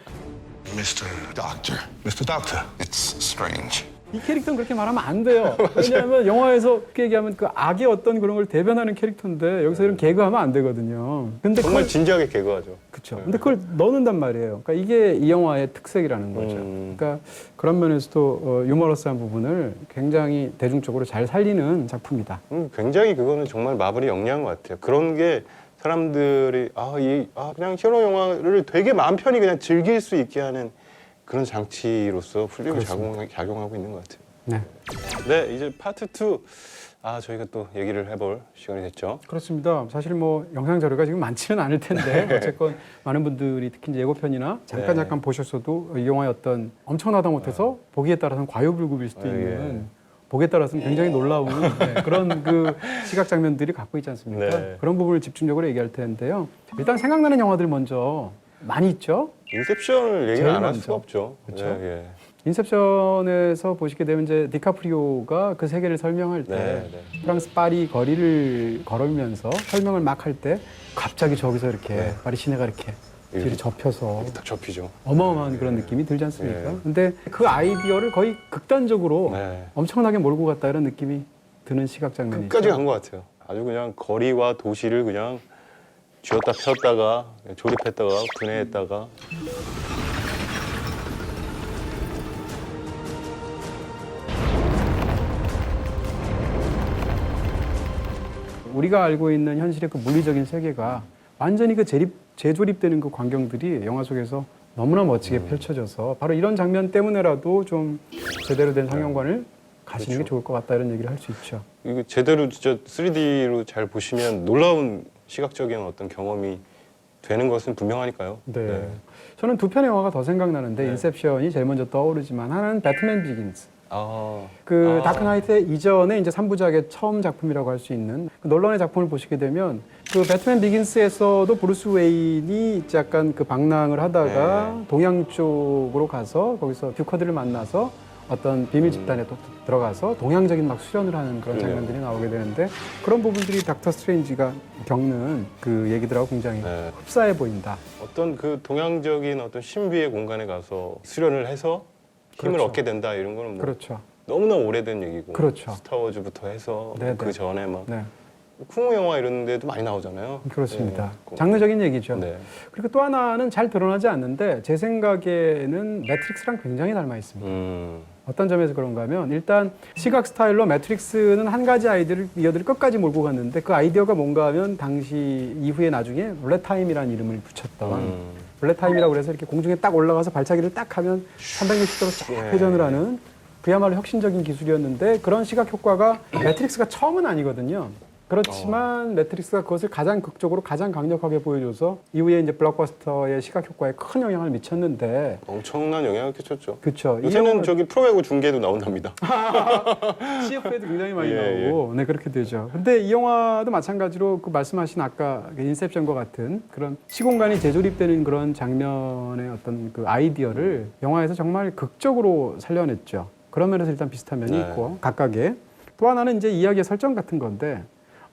Mr. Doctor. Mr. Doctor. It's strange. 이 캐릭터는 그렇게 말하면 안 돼요. 왜냐하면 영화에서 그렇게 얘기하면 그 악의 어떤 그런 걸 대변하는 캐릭터인데 여기서 이런 개그하면 안 되거든요. 근데 정말 그걸 진지하게 개그하죠. 그렇죠. 근데 그걸 넣는단 말이에요. 그러니까 이게 이 영화의 특색이라는 거죠. 그러니까 그런 면에서도 유머러스한 부분을 굉장히 대중적으로 잘 살리는 작품이다. 굉장히 그거는 정말 마블이 영리한 것 같아요. 그런 게 사람들이 그냥 히어로 영화를 되게 마음 편히 그냥 즐길 수 있게 하는 그런 장치로서 훌륭히 작용하고 있는 것 같아요. 네. 네, 이제 파트 2. 저희가 또 얘기를 해볼 시간이 됐죠. 그렇습니다. 사실 뭐 영상 자료가 지금 많지는 않을 텐데 어쨌건 많은 분들이 특히 이제 예고편이나 잠깐 네. 보셨어도 이 영화의 어떤 엄청나다 못해서 보기에 따라서는 과유불급일 수도 있는 보기에 따라서는 굉장히 놀라운 그런 그 시각 장면들이 갖고 있지 않습니까? 네. 그런 부분을 집중적으로 얘기할 텐데요. 일단 생각나는 영화들 먼저 많이 있죠. 인셉션을 얘기를 제일 안 할 먼저. 수가 없죠. 그쵸? 예. 인셉션에서 보시게 되면 이제 디카프리오가 그 세계를 설명할 때 네, 프랑스 파리 거리를 걸으면서 설명을 막 할 때 갑자기 저기서 이렇게 파리 시내가 이렇게 뒤로 접혀서 딱 접히죠. 어마어마한 그런 느낌이 들지 않습니까? 네. 근데 그 아이디어를 거의 극단적으로 네. 엄청나게 몰고 갔다 이런 느낌이 드는 시각 장면이 끝까지 있죠. 간 것 같아요. 아주 그냥 거리와 도시를 그냥 쥐었다 폈다가 조립했다가 분해했다가 우리가 알고 있는 현실의 그 물리적인 세계가 완전히 그 재조립되는 그 광경들이 영화 속에서 너무나 멋지게 펼쳐져서 바로 이런 장면 때문에라도 좀 제대로 된 상영관을 가시는 게 좋을 것 같다 이런 얘기를 할 수 있죠. 이거 제대로 진짜 3D로 잘 보시면 놀라운 시각적인 어떤 경험이 되는 것은 분명하니까요. 네. 저는 두 편의 영화가 더 생각나는데 네. 인셉션이 제일 먼저 떠오르지만 하나는 배트맨 비긴스. 아, 그 다크나이트 이전에 이제 3부작의 처음 작품이라고 할 수 있는 그 놀란의 작품을 보시게 되면 그 배트맨 비긴스에서도 브루스 웨인이 약간 그 방랑을 하다가 동양 쪽으로 가서 거기서 듀커들을 만나서 어떤 비밀 집단에 또 들어가서 동양적인 막 수련을 하는 그런 그래요. 장면들이 나오게 되는데 그런 부분들이 닥터 스트레인지가 겪는 그 얘기들하고 굉장히 네. 흡사해 보인다. 어떤 그 동양적인 어떤 신비의 공간에 가서 수련을 해서 힘을 그렇죠. 얻게 된다 이런 거는 뭐 그렇죠. 너무나 오래된 얘기고 그렇죠. 스타워즈부터 해서 네, 그 네. 전에 막 네, 쿵우 영화 이런 데도 많이 나오잖아요. 그렇습니다. 네. 장르적인 얘기죠. 네. 그리고 또 하나는 잘 드러나지 않는데 제 생각에는 매트릭스랑 굉장히 닮아 있습니다. 어떤 점에서 그런가 하면 일단 시각 스타일로 매트릭스는 한 가지 아이디어를 끝까지 몰고 갔는데 그 아이디어가 뭔가 하면 당시 이후에 나중에 롤렛타임이라는 이름을 붙였던 롤렛타임이라고 그래서 이렇게 공중에 딱 올라가서 발차기를 딱 하면 360도로 쫙 회전을 하는 그야말로 혁신적인 기술이었는데 그런 시각 효과가 매트릭스가 처음은 아니거든요. 그렇지만 매트릭스가 그것을 가장 극적으로 가장 강력하게 보여줘서 이후에 이제 블록버스터의 시각 효과에 큰 영향을 미쳤는데 엄청난 영향을 끼쳤죠. 그렇죠. 요새는 저기 프로야구 중계도 나온답니다. CF에도 굉장히 많이 예, 나오고 네 그렇게 되죠. 근데 이 영화도 마찬가지로 그 말씀하신 아까 그 인셉션과 같은 그런 시공간이 재조립되는 그런 장면의 어떤 그 아이디어를 영화에서 정말 극적으로 살려냈죠. 그런 면에서 일단 비슷한 면이 네. 있고 각각의 또 하나는 이제 이야기의 설정 같은 건데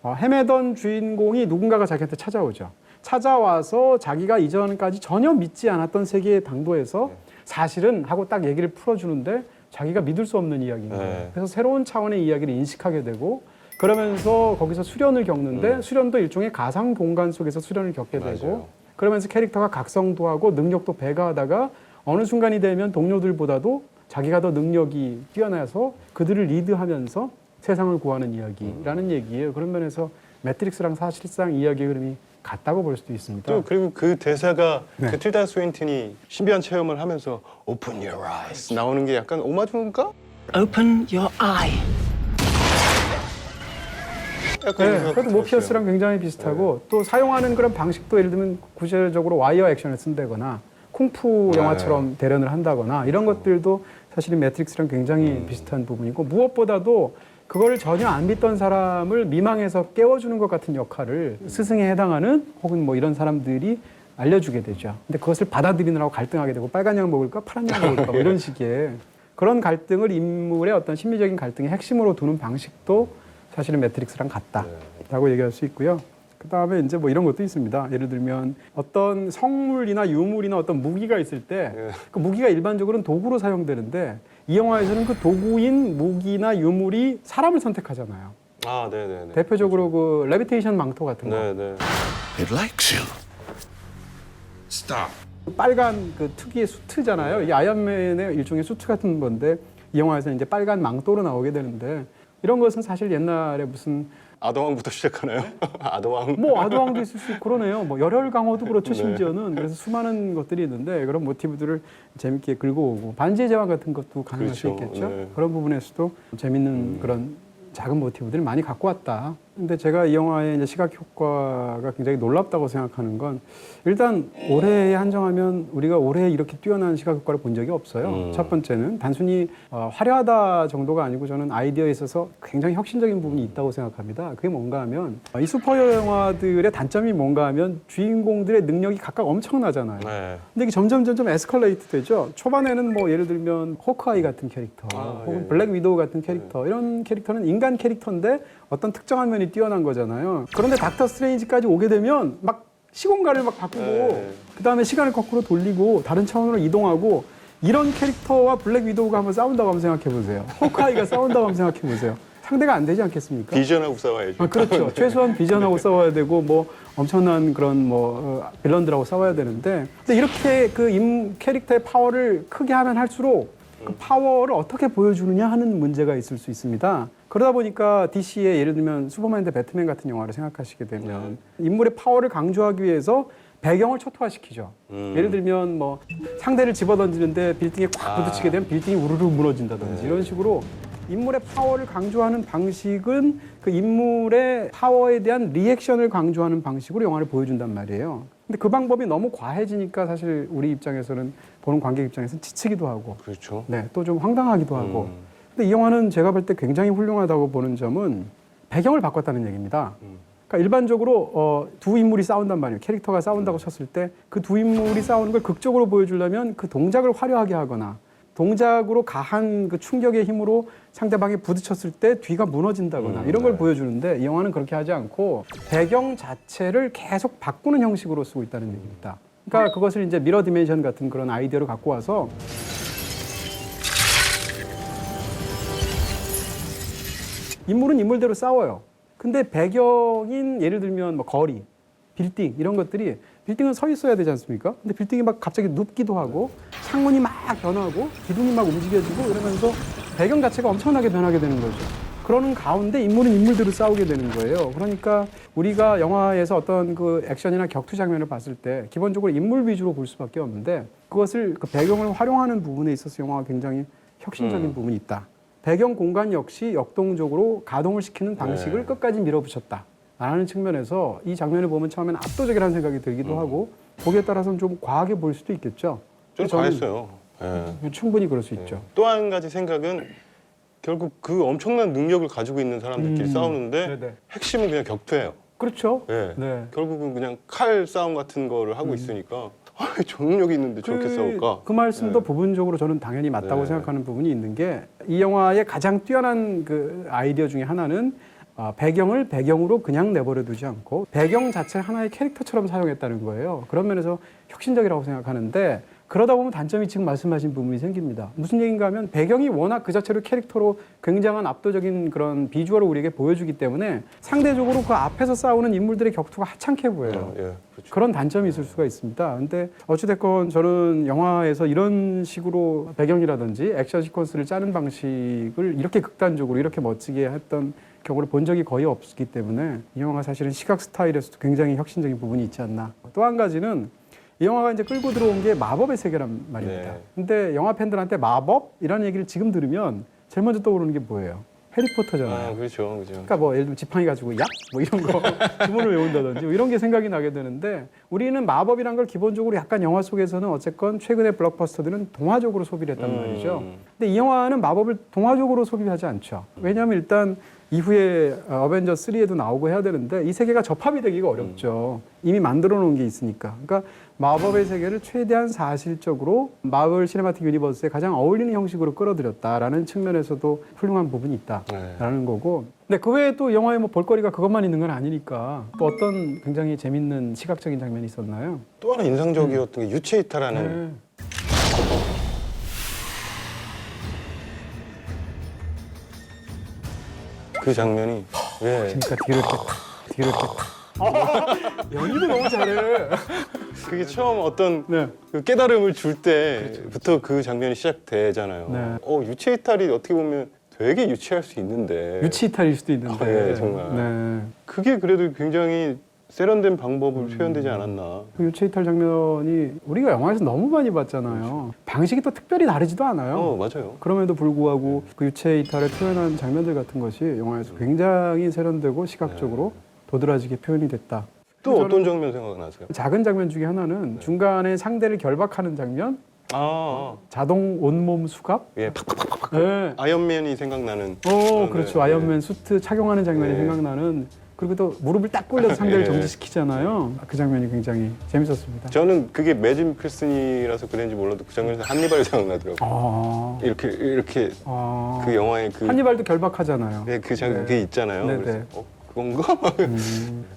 헤매던 주인공이 누군가가 자기한테 찾아오죠. 찾아와서 자기가 이전까지 전혀 믿지 않았던 세계에 당도해서 사실은 하고 딱 얘기를 풀어주는데 자기가 믿을 수 없는 이야기인 거예요. 네. 그래서 새로운 차원의 이야기를 인식하게 되고 그러면서 거기서 수련을 겪는데 수련도 일종의 가상 공간 속에서 수련을 겪게 되고 맞아요. 그러면서 캐릭터가 각성도 하고 능력도 배가하다가 어느 순간이 되면 동료들보다도 자기가 더 능력이 뛰어나서 그들을 리드하면서 세상을 구하는 이야기라는 얘기예요. 그런 면에서 매트릭스랑 사실상 이야기의 흐름이 같다고 볼 수도 있습니다. 또 그리고 그 대사가 네. 그 틸다 스윈튼이 신비한 체험을 하면서 Open your eyes 나오는 게 약간 오마주인가? Open your eye. 약간 네, 이런 그래도 생각 모피어스랑 굉장히 비슷하고 또 사용하는 그런 방식도 예를 들면 구체적으로 와이어 액션을 쓴다거나 쿵푸 네. 영화처럼 대련을 한다거나 이런 것들도 사실은 매트릭스랑 굉장히 비슷한 부분이고 무엇보다도 그걸 전혀 안 믿던 사람을 미망해서 깨워주는 것 같은 역할을 스승에 해당하는 혹은 뭐 이런 사람들이 알려주게 되죠. 근데 그것을 받아들이느라고 갈등하게 되고 빨간 약 먹을까 파란 약 먹을까 뭐 이런 식의 그런 갈등을 인물의 어떤 심리적인 갈등의 핵심으로 두는 방식도 사실은 매트릭스랑 같다라고 얘기할 수 있고요. 그 다음에 이제 뭐 이런 것도 있습니다. 예를 들면 어떤 성물이나 유물이나 어떤 무기가 있을 때 그 무기가 일반적으로는 도구로 사용되는데 이 영화에서는 그 도구인 무기나 유물이 사람을 선택하잖아요. 아, 네네네. 대표적으로 그 레비테이션 망토 같은 거. 네네. It likes you. Stop. 빨간 그 특유의 수트잖아요. 이게 아이언맨의 일종의 수트 같은 건데 이 영화에서는 이제 빨간 망토로 나오게 되는데 이런 것은 사실 옛날에 무슨 아더왕부터 시작하나요? 아더왕. 뭐 아도왕도 있을 수 있고 그러네요. 뭐 열혈 강호도 그렇죠. 심지어는 그래서 수많은 것들이 있는데 그런 모티브들을 재밌게 긁어오고 반지의 제왕 같은 것도 가능할 수 그렇죠. 있겠죠. 네. 그런 부분에서도 재밌는 그런 작은 모티브들을 많이 갖고 왔다. 근데 제가 이 영화의 이제 시각 효과가 굉장히 놀랍다고 생각하는 건 일단 올해에 한정하면 우리가 올해 이렇게 뛰어난 시각 효과를 본 적이 없어요. 첫 번째는 단순히 화려하다 정도가 아니고 저는 아이디어에 있어서 굉장히 혁신적인 부분이 있다고 생각합니다. 그게 뭔가 하면 이 슈퍼히어로 영화들의 단점이 뭔가 하면 주인공들의 능력이 각각 엄청나잖아요. 네. 근데 이게 점점 에스컬레이트 되죠. 초반에는 뭐 예를 들면 호크아이 같은 캐릭터, 혹은 예. 블랙 위도우 같은 캐릭터 이런 캐릭터는 인간 캐릭터인데 어떤 특정한 면이 뛰어난 거잖아요. 그런데 닥터 스트레인지까지 오게 되면 막 시공간을 막 바꾸고 네. 그 다음에 시간을 거꾸로 돌리고 다른 차원으로 이동하고 이런 캐릭터와 블랙 위도우가 한번 싸운다고 한번 생각해 보세요. 호크아이가 싸운다고 한번 생각해 보세요. 상대가 안 되지 않겠습니까? 비전하고 싸워야죠. 아, 그렇죠. 최소한 비전하고 싸워야 되고 뭐 엄청난 그런 뭐 빌런들하고 싸워야 되는데 근데 이렇게 그 캐릭터의 파워를 크게 하면 할수록 그 파워를 어떻게 보여주느냐 하는 문제가 있을 수 있습니다. 그러다 보니까 DC의 예를 들면 슈퍼맨 대 배트맨 같은 영화를 생각하시게 되면 인물의 파워를 강조하기 위해서 배경을 초토화시키죠. 예를 들면 뭐 상대를 집어던지는데 빌딩에 꽉 부딪히게 되면 빌딩이 우르르 무너진다든지 이런 식으로 인물의 파워를 강조하는 방식은 그 인물의 파워에 대한 리액션을 강조하는 방식으로 영화를 보여준단 말이에요. 근데 그 방법이 너무 과해지니까 사실 우리 입장에서는 보는 관객 입장에서는 지치기도 하고 그렇죠. 네, 또 좀 황당하기도 하고 근데 이 영화는 제가 볼 때 굉장히 훌륭하다고 보는 점은 배경을 바꿨다는 얘기입니다. 그러니까 일반적으로 두 인물이 싸운단 말이에요. 캐릭터가 싸운다고 쳤을 때 그 두 인물이 싸우는 걸 극적으로 보여주려면 그 동작을 화려하게 하거나 동작으로 가한 그 충격의 힘으로 상대방이 부딪혔을 때 뒤가 무너진다거나 이런 걸 보여주는데 이 영화는 그렇게 하지 않고 배경 자체를 계속 바꾸는 형식으로 쓰고 있다는 얘기입니다. 그러니까 그것을 이제 미러 디멘션 같은 그런 아이디어를 갖고 와서 인물은 인물대로 싸워요. 근데 배경인 예를 들면 뭐 거리, 빌딩 이런 것들이 빌딩은 서 있어야 되지 않습니까? 근데 빌딩이 막 갑자기 눕기도 하고 창문이 막 변하고 기둥이 막 움직여지고 이러면서 배경 자체가 엄청나게 변하게 되는 거죠. 그러는 가운데 인물은 인물대로 싸우게 되는 거예요. 그러니까 우리가 영화에서 어떤 그 액션이나 격투 장면을 봤을 때 기본적으로 인물 위주로 볼 수밖에 없는데 그것을 그 배경을 활용하는 부분에 있어서 영화가 굉장히 혁신적인 부분이 있다. 배경 공간 역시 역동적으로 가동을 시키는 방식을 끝까지 밀어붙였다. 라는 측면에서 이 장면을 보면 처음에는 압도적이라는 생각이 들기도 하고 거기에 따라서는 좀 과하게 보일 수도 있겠죠. 좀 저는 과했어요. 예. 충분히 그럴 수 있죠. 또 한 가지 생각은 결국 그 엄청난 능력을 가지고 있는 사람들끼리 싸우는데 네네. 핵심은 그냥 격투예요. 그렇죠. 예. 네. 결국은 그냥 칼 싸움 같은 거를 하고 있으니까 조능력이 있는데 저렇게 싸울까? 그 말씀도 네. 부분적으로 저는 당연히 맞다고 네. 생각하는 부분이 있는 게 이 영화의 가장 뛰어난 그 아이디어 중에 하나는 배경을 배경으로 그냥 내버려 두지 않고 배경 자체를 하나의 캐릭터처럼 사용했다는 거예요. 그런 면에서 혁신적이라고 생각하는데 그러다 보면 단점이 지금 말씀하신 부분이 생깁니다. 무슨 얘기인가 하면 배경이 워낙 그 자체로 캐릭터로 굉장한 압도적인 그런 비주얼을 우리에게 보여주기 때문에 상대적으로 그 앞에서 싸우는 인물들의 격투가 하찮게 보여요. 예, 그렇죠. 그런 단점이 있을 수가 있습니다. 근데 어찌됐건 저는 영화에서 이런 식으로 배경이라든지 액션 시퀀스를 짜는 방식을 이렇게 극단적으로 이렇게 멋지게 했던 경우를 본 적이 거의 없기 때문에 이 영화가 사실은 시각 스타일에서도 굉장히 혁신적인 부분이 있지 않나. 또 한 가지는 이 영화가 이제 끌고 들어온 게 마법의 세계란 말입니다. 네. 근데 영화 팬들한테 마법이라는 얘기를 지금 들으면 제일 먼저 떠오르는 게 뭐예요? 해리포터잖아요. 그렇죠. 그러니까 뭐 예를 들면 지팡이 가지고 약 뭐 이런 거 주문을 외운다든지 뭐 이런 게 생각이 나게 되는데 우리는 마법이란 걸 기본적으로 약간 영화 속에서는 어쨌건 최근의 블록버스터들은 동화적으로 소비를 했단 말이죠. 근데 이 영화는 마법을 동화적으로 소비하지 않죠. 왜냐하면 일단 이후에 어벤져 3에도 나오고 해야 되는데 이 세계가 접합이 되기가 어렵죠. 이미 만들어 놓은 게 있으니까. 그러니까 마법의 세계를 최대한 사실적으로 마블 시네마틱 유니버스에 가장 어울리는 형식으로 끌어들였다라는 측면에서도 훌륭한 부분이 있다라는 거고. 근데 그 외에 또 영화에 뭐 볼거리가 그것만 있는 건 아니니까 또 어떤 굉장히 재밌는 시각적인 장면이 있었나요? 또 하나 인상적이었던 게 유체 이탈하는 네. 그 장면이 그러니까 뒤로 연기도 너무 잘해. 그게 처음 어떤 네. 그 깨달음을 줄 때부터 그 장면이 시작되잖아요. 네. 유체 이탈이 어떻게 보면 되게 유치할 수 있는데 유치 이탈일 수도 있는데. 네, 정말. 네. 그게 그래도 굉장히 세련된 방법으로 표현되지 않았나. 그 유체 이탈 장면이 우리가 영화에서 너무 많이 봤잖아요. 방식이 또 특별히 다르지도 않아요. 맞아요. 그럼에도 불구하고 그 유체 이탈을 표현한 장면들 같은 것이 영화에서 굉장히 세련되고 시각적으로 도드라지게 표현이 됐다. 또 어떤 장면 생각나세요? 작은 장면 중에 하나는 중간에 상대를 결박하는 장면, 자동 온몸 수갑. 예, 네. 아이언맨이 생각나는. 그런, 그렇죠. 네. 아이언맨 수트 착용하는 장면이 네. 생각나는. 그리고 또 무릎을 딱 꿇려서 상대를 예. 정지시키잖아요. 그 장면이 굉장히 재밌었습니다. 저는 그게 매진 필슨이라서 그랬는지 몰라도 그 장면에서 한니발이 생각나더라고요. 이렇게 그 영화의 그 한니발도 결박하잖아요. 네, 그 장면 그게 있잖아요. 네네. 그래서 그건가?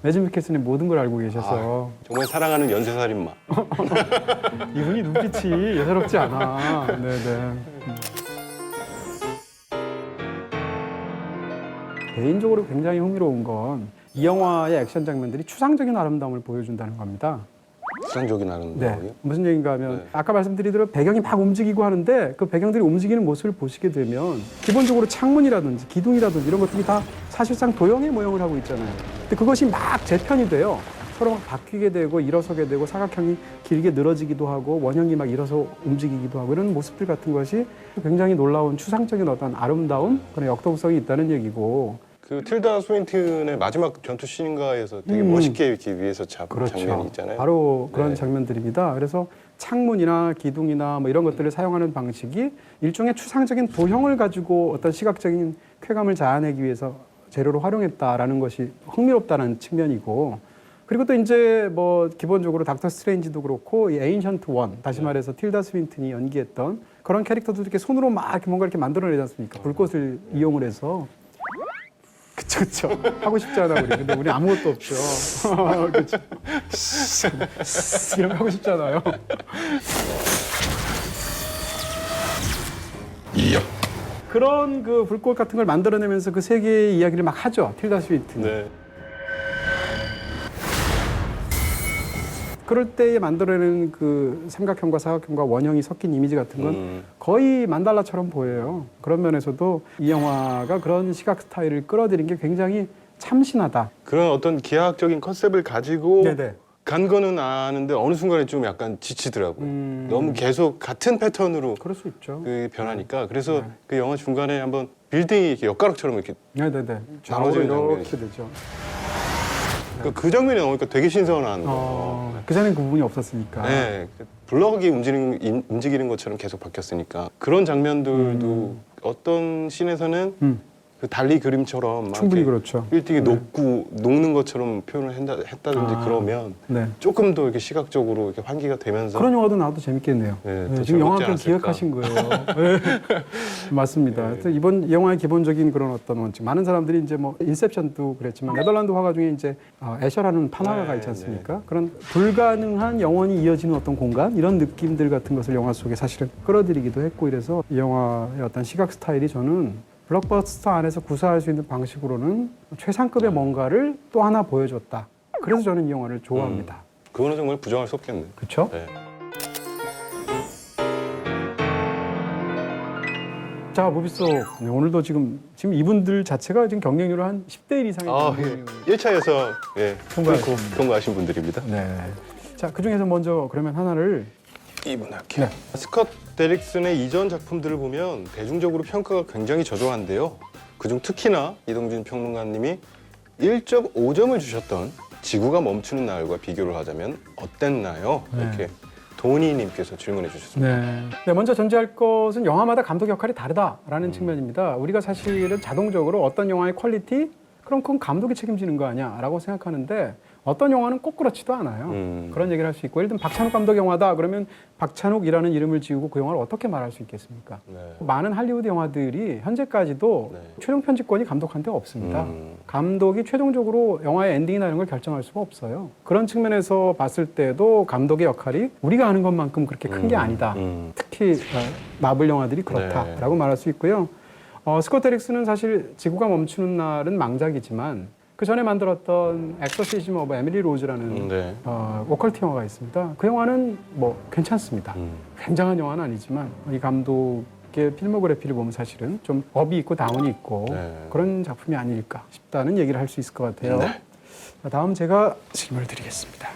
매진 미켈슨의 모든 걸 알고 계셔서 정말 사랑하는 연쇄살인마. 이분이 눈빛이 예사롭지 않아. 네네. 개인적으로 굉장히 흥미로운 건 이 영화의 액션 장면들이 추상적인 아름다움을 보여준다는 겁니다. 추상적인 아름다움이요? 네. 무슨 얘기인가 하면 네. 아까 말씀드리듯 배경이 막 움직이고 하는데 그 배경들이 움직이는 모습을 보시게 되면 기본적으로 창문이라든지 기둥이라든지 이런 것들이 다 사실상 도형의 모형을 하고 있잖아요. 근데 그것이 막 재편이 돼요. 서로 막 바뀌게 되고 일어서게 되고 사각형이 길게 늘어지기도 하고 원형이 막 일어서 움직이기도 하고 이런 모습들 같은 것이 굉장히 놀라운 추상적인 어떤 아름다움 그런 역동성이 있다는 얘기고 그 틸다 스윈튼의 마지막 전투 씬인가에서 되게 멋있게 이렇게 위에서 잡은 장면이 있잖아요. 바로 그런 네. 장면들입니다. 그래서 창문이나 기둥이나 뭐 이런 것들을 사용하는 방식이 일종의 추상적인 도형을 가지고 어떤 시각적인 쾌감을 자아내기 위해서 재료로 활용했다라는 것이 흥미롭다는 측면이고 그리고 또 이제 뭐 기본적으로 닥터 스트레인지도 그렇고 이 에인션트 원 다시 말해서 틸다 스윈튼이 연기했던 그런 캐릭터도 이렇게 손으로 막 이렇게 뭔가 이렇게 만들어내지 않습니까? 불꽃을 이용을 해서 그쵸. 하고 싶지 않아, 우리. 근데 우리 아무것도 없죠. 그쵸. 이런 거 하고 싶잖아요. 그런 그 불꽃 같은 걸 만들어내면서 그 세계의 이야기를 막 하죠. 틸다 스윈튼이. 네. 그럴 때에 만들어내는 그 삼각형과 사각형과 원형이 섞인 이미지 같은 건 거의 만달라처럼 보여요. 그런 면에서도 이 영화가 그런 시각 스타일을 끌어들인 게 굉장히 참신하다. 그런 어떤 기하학적인 컨셉을 가지고 네네. 간 거는 아는데 어느 순간에 좀 약간 지치더라고요. 너무 계속 같은 패턴으로 그럴 수 있죠. 그 변하니까 그래서 그 영화 중간에 한번 빌딩이 이렇게 엿가락처럼 이렇게 네네네. 나눠지는 이렇게 장면이 되죠. 그 장면이 나오니까 되게 신선한 거. 그전엔 그 부분이 없었으니까. 네, 블럭이 움직이는 것처럼 계속 바뀌었으니까 그런 장면들도 어떤 씬에서는 그 달리 그림처럼 막 충분히 이렇게 그렇죠. 빌딩이 녹는 것처럼 표현을 했다든지 그러면 네. 조금 더 이렇게 시각적으로 이렇게 환기가 되면서 그런 영화도 나와도 재밌겠네요. 네, 네, 더 지금 영화 즐겁지 편 않았을까. 기획하신 거예요. 네. 맞습니다. 하여튼 이번 영화의 기본적인 그런 어떤 원칙, 많은 사람들이 이제 뭐 인셉션도 그랬지만 네덜란드 화가 중에 이제 애셔라는 판화가가 있지 않습니까? 그런 불가능한 영원히 이어지는 어떤 공간 이런 느낌들 같은 것을 영화 속에 사실은 끌어들이기도 했고 이래서 이 영화의 어떤 시각 스타일이 저는 블록버스터 안에서 구사할 수 있는 방식으로는 최상급의 뭔가를 또 하나 보여줬다. 그래서 저는 이 영화를 좋아합니다. 그거는 정말 부정할 수 없겠네. 그렇죠? 네. 자, 무비속. 네, 오늘도 지금 이분들 자체가 지금 경쟁률을 한 10대 1 이상의 아, 경쟁률. 예. 1차에서 예, 통과하신 통과하신 분들입니다. 네. 자, 그 중에서 먼저 그러면 하나를 이분 할게요. 네. 스컷 데릭슨의 이전 작품들을 보면 대중적으로 평가가 굉장히 저조한데요. 그중 특히나 이동진 평론가님이 1.5점을 주셨던 지구가 멈추는 날과 비교를 하자면 어땠나요? 네. 이렇게 도니님께서 질문해 주셨습니다. 네, 먼저 전제할 것은 영화마다 감독 역할이 다르다라는 측면입니다. 우리가 사실은 자동적으로 어떤 영화의 퀄리티? 그럼 그건 감독이 책임지는 거 아니야라고 생각하는데 어떤 영화는 꼭 그렇지도 않아요. 그런 얘기를 할 수 있고 예를 들면 박찬욱 감독 영화다 그러면 박찬욱이라는 이름을 지우고 그 영화를 어떻게 말할 수 있겠습니까? 네. 많은 할리우드 영화들이 현재까지도 네. 최종 편집권이 감독한테 없습니다. 감독이 최종적으로 영화의 엔딩이나 이런 걸 결정할 수가 없어요. 그런 측면에서 봤을 때도 감독의 역할이 우리가 아는 것만큼 그렇게 큰 게 아니다. 특히 마블 영화들이 그렇다라고 말할 수 있고요. 스콧 데릭스는 사실 지구가 멈추는 날은 망작이지만 그 전에 만들었던 엑소시즘 오브 에밀리 로즈라는 네. 오컬트 영화가 있습니다. 그 영화는 뭐 괜찮습니다. 굉장한 영화는 아니지만 이 감독의 필모그래피를 보면 사실은 좀 업이 있고 다운이 있고 네. 그런 작품이 아닐까 싶다는 얘기를 할 수 있을 것 같아요. 네. 자, 다음 제가 질문을 드리겠습니다.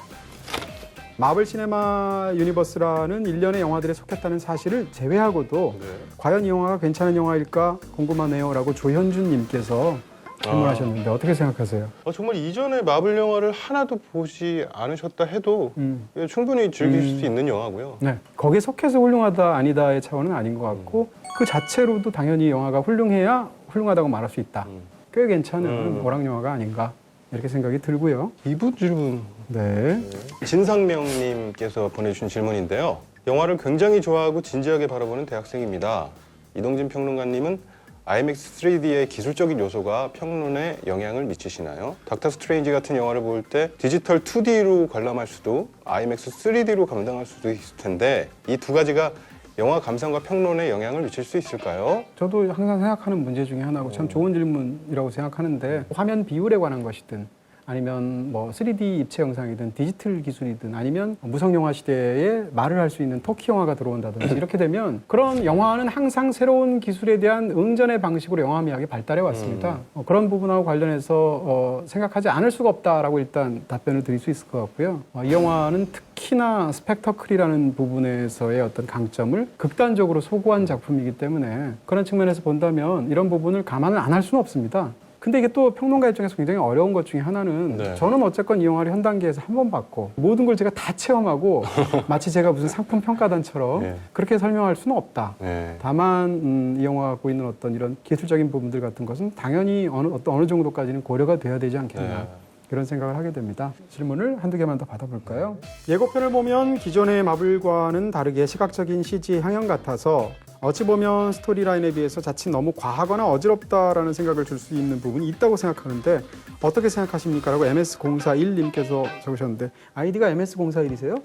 마블 시네마 유니버스라는 일련의 영화들에 속했다는 사실을 제외하고도 네. 과연 이 영화가 괜찮은 영화일까 궁금하네요 라고 조현준 님께서 질문하셨는데 어떻게 생각하세요? 정말 이전에 마블 영화를 하나도 보지 않으셨다 해도 예, 충분히 즐길 수 있는 영화고요. 네, 거기에 속해서 훌륭하다 아니다의 차원은 아닌 것 같고 그 자체로도 당연히 영화가 훌륭해야 훌륭하다고 말할 수 있다. 꽤 괜찮은 오락 영화가 아닌가 이렇게 생각이 들고요. 이분 질문. 네, 진상명님께서 보내주신 질문인데요. 영화를 굉장히 좋아하고 진지하게 바라보는 대학생입니다. 이동진 평론가님은 IMAX 3D의 기술적인 요소가 평론에 영향을 미치시나요? 닥터 스트레인지 같은 영화를 볼 때 디지털 2D로 관람할 수도 IMAX 3D로 감당할 수도 있을 텐데 이 두 가지가 영화 감상과 평론에 영향을 미칠 수 있을까요? 저도 항상 생각하는 문제 중에 하나고 참 좋은 질문이라고 생각하는데 화면 비율에 관한 것이든 아니면 뭐 3D 입체 영상이든 디지털 기술이든 아니면 무성 영화 시대에 말을 할 수 있는 토키 영화가 들어온다든지 이렇게 되면 그런 영화는 항상 새로운 기술에 대한 응전의 방식으로 영화 미학이 발달해 왔습니다. 그런 부분하고 관련해서 생각하지 않을 수가 없다라고 일단 답변을 드릴 수 있을 것 같고요. 이 영화는 특히나 스펙터클이라는 부분에서의 어떤 강점을 극단적으로 소구한 작품이기 때문에 그런 측면에서 본다면 이런 부분을 감안을 안 할 수는 없습니다. 근데 이게 또 평론가 입장에서 굉장히 어려운 것 중에 하나는 네. 저는 어쨌건 이 영화를 현 단계에서 한 번 봤고 모든 걸 제가 다 체험하고 마치 제가 무슨 상품 평가단처럼 네. 그렇게 설명할 수는 없다. 네. 다만 이 영화가 갖고 있는 어떤 이런 기술적인 부분들 같은 것은 당연히 어느 정도까지는 고려가 돼야 되지 않겠나. 네. 그런 생각을 하게 됩니다. 질문을 한두 개만 더 받아볼까요? 예고편을 보면 기존의 마블과는 다르게 시각적인 CG 향연 같아서 어찌 보면 스토리라인에 비해서 자칫 너무 과하거나 어지럽다라는 생각을 줄 수 있는 부분이 있다고 생각하는데 어떻게 생각하십니까? 라고 MS041님께서 적으셨는데 아이디가 MS041이세요?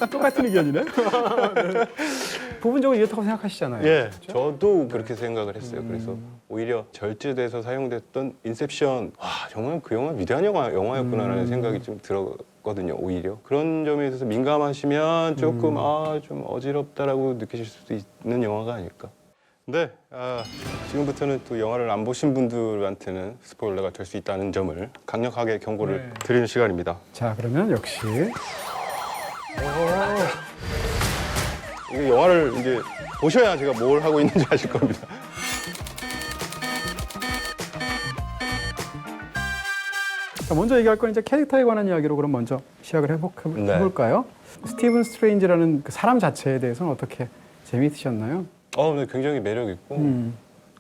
똑같은 의견이네. 네. 부분적으로 이렇다고 생각하시잖아요. 예, 저도 그렇게 생각을 했어요. 그래서 오히려 절제돼서 사용됐던 인셉션, 와 정말 그 영화 위대한 영화였구나라는 생각이 좀 들었거든요. 오히려 그런 점에 있어서 민감하시면 조금 좀 어지럽다라고 느끼실 수도 있는 영화가 아닐까. 네, 지금부터는 또 영화를 안 보신 분들한테는 스포일러가 될 수 있다는 점을 강력하게 경고를 드리는 시간입니다. 자, 그러면 역시 이 영화를 이제 보셔야 제가 뭘 하고 있는지 아실 겁니다. 자, 먼저 얘기할 건 이제 캐릭터에 관한 이야기로 그럼 먼저 시작을 해볼까요? 스티븐 스트레인지라는 그 사람 자체에 대해서는 어떻게 재미있으셨나요? 네, 굉장히 매력 있고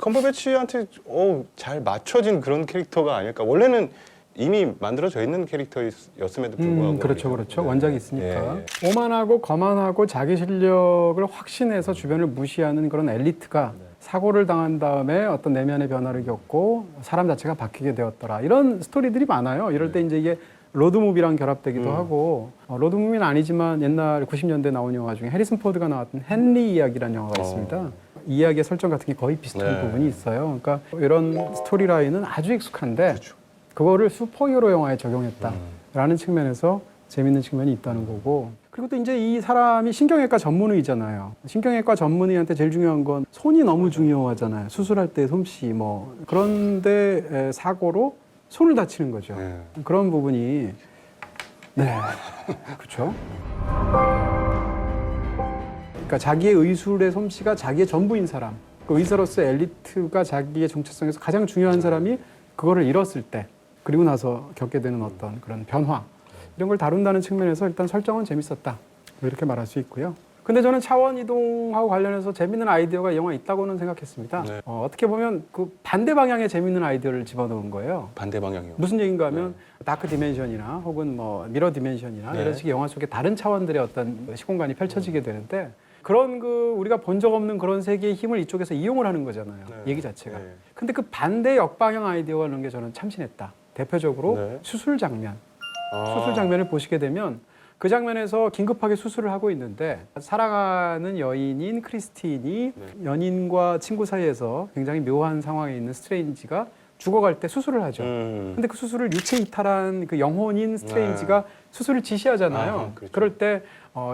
컴버배치한테 잘 맞춰진 그런 캐릭터가 아닐까. 원래는 이미 만들어져 있는 캐릭터였음에도 불구하고. 그렇죠, 말이죠. 그렇죠. 네. 원작이 있으니까. 예. 오만하고 거만하고 자기 실력을 확신해서 주변을 무시하는 그런 엘리트가 사고를 당한 다음에 어떤 내면의 변화를 겪고 사람 자체가 바뀌게 되었더라. 이런 스토리들이 많아요. 이럴 때 이제 이게 로드무비랑 결합되기도 하고 로드무비는 아니지만 옛날 90년대 나온 영화 중에 해리슨 포드가 나왔던 헨리 이야기라는 영화가 있습니다. 이야기의 설정 같은 게 거의 비슷한 네. 부분이 있어요. 그러니까 이런 스토리라인은 아주 익숙한데 그거를 슈퍼히어로 영화에 적용했다라는 측면에서 재밌는 측면이 있다는 거고. 그리고 또 이제 이 사람이 신경외과 전문의잖아요. 신경외과 전문의한테 제일 중요한 건 손이 너무 중요하잖아요. 수술할 때 솜씨 뭐. 그런데 사고로 손을 다치는 거죠. 네. 그런 부분이 네, 그렇죠. 그러니까 자기의 의술의 솜씨가 자기의 전부인 사람, 그 의사로서의 엘리트가 자기의 정체성에서 가장 중요한 사람이 그거를 잃었을 때, 그리고 나서 겪게 되는 어떤 그런 변화, 이런 걸 다룬다는 측면에서 일단 설정은 재밌었다, 뭐 이렇게 말할 수 있고요. 근데 저는 차원 이동하고 관련해서 재밌는 아이디어가 이 영화에 있다고는 생각했습니다. 네. 어떻게 보면 그 반대 방향의 재밌는 아이디어를 집어넣은 거예요. 반대 방향이요. 무슨 얘기인가 하면 다크 디멘션이나 혹은 뭐 미러 디멘션이나 네. 이런 식의 영화 속에 다른 차원들의 어떤 시공간이 펼쳐지게 되는데 그런 그 우리가 본 적 없는 그런 세계의 힘을 이쪽에서 이용을 하는 거잖아요. 네. 얘기 자체가. 네. 근데 그 반대 역방향 아이디어가 있는 게 저는 참신했다. 대표적으로 네. 수술 장면. 아. 수술 장면을 보시게 되면 그 장면에서 긴급하게 수술을 하고 있는데 사랑하는 여인인 크리스틴이 연인과 친구 사이에서 굉장히 묘한 상황에 있는 스트레인지가 죽어갈 때 수술을 하죠. 근데 그 수술을 유체 이탈한 그 영혼인 스트레인지가 수술을 지시하잖아요. 아, 그렇죠. 그럴 때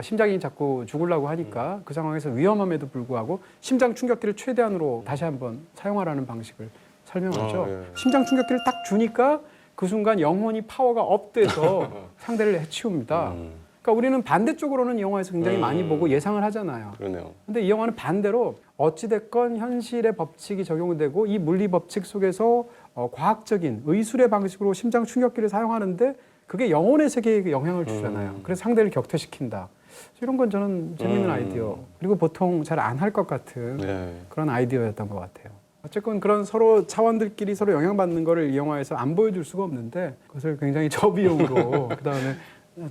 심장이 자꾸 죽으려고 하니까 그 상황에서 위험함에도 불구하고 심장 충격기를 최대한으로 다시 한번 사용하라는 방식을 설명하죠. 아, 예. 심장 충격기를 딱 주니까 그 순간 영혼이 파워가 업돼서 상대를 해치웁니다. 그러니까 우리는 반대쪽으로는 이 영화에서 굉장히 많이 보고 예상을 하잖아요. 그러네요. 근데 이 영화는 반대로 어찌됐건 현실의 법칙이 적용되고 이 물리 법칙 속에서 과학적인 의술의 방식으로 심장 충격기를 사용하는데 그게 영혼의 세계에 영향을 주잖아요. 그래서 상대를 격퇴시킨다. 이런 건 저는 재밌는 아이디어. 그리고 보통 잘 안 할 것 같은 네. 그런 아이디어였던 것 같아요. 어쨌건 그런 서로 차원들끼리 서로 영향받는 거를 이 영화에서 안 보여줄 수가 없는데 그것을 굉장히 저비용으로 그다음에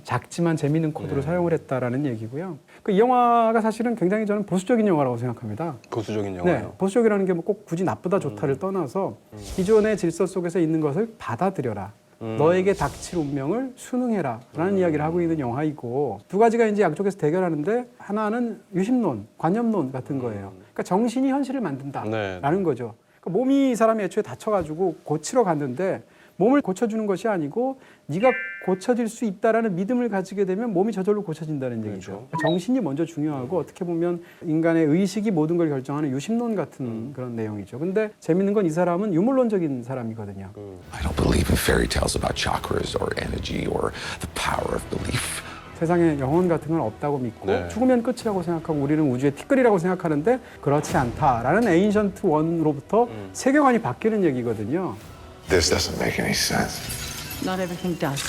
작지만 재미있는 코드로 사용을 했다라는 얘기고요. 이 영화가 사실은 굉장히 저는 보수적인 영화라고 생각합니다. 보수적인 영화요. 네, 보수적이라는 게 뭐 꼭 굳이 나쁘다 좋다를 떠나서 기존의 질서 속에서 있는 것을 받아들여라. 너에게 닥칠 운명을 순응해라 라는 이야기를 하고 있는 영화이고 두 가지가 이제 양쪽에서 대결하는데 하나는 유심론, 관념론 같은 거예요. 그러니까 정신이 현실을 만든다라는 네. 거죠. 그러니까 몸이 이 사람이 애초에 다쳐가지고 고치러 갔는데 몸을 고쳐주는 것이 아니고 네가 고쳐질 수 있다라는 믿음을 가지게 되면 몸이 저절로 고쳐진다는 얘기죠. 그러니까 정신이 먼저 중요하고 어떻게 보면 인간의 의식이 모든 걸 결정하는 유심론 같은 그런 내용이죠. 근데 재밌는 건 이 사람은 유물론적인 사람이거든요. I don't believe in fairy tales about chakras or energy or the power of belief. 세상에 영혼 같은 건 없다고 믿고 네. 죽으면 끝이라고 생각하고 우리는 우주의 티끌이라고 생각하는데 그렇지 않다라는 에인션트 원으로부터 세계관이 바뀌는 얘기거든요. This doesn't make any sense. Not everything does.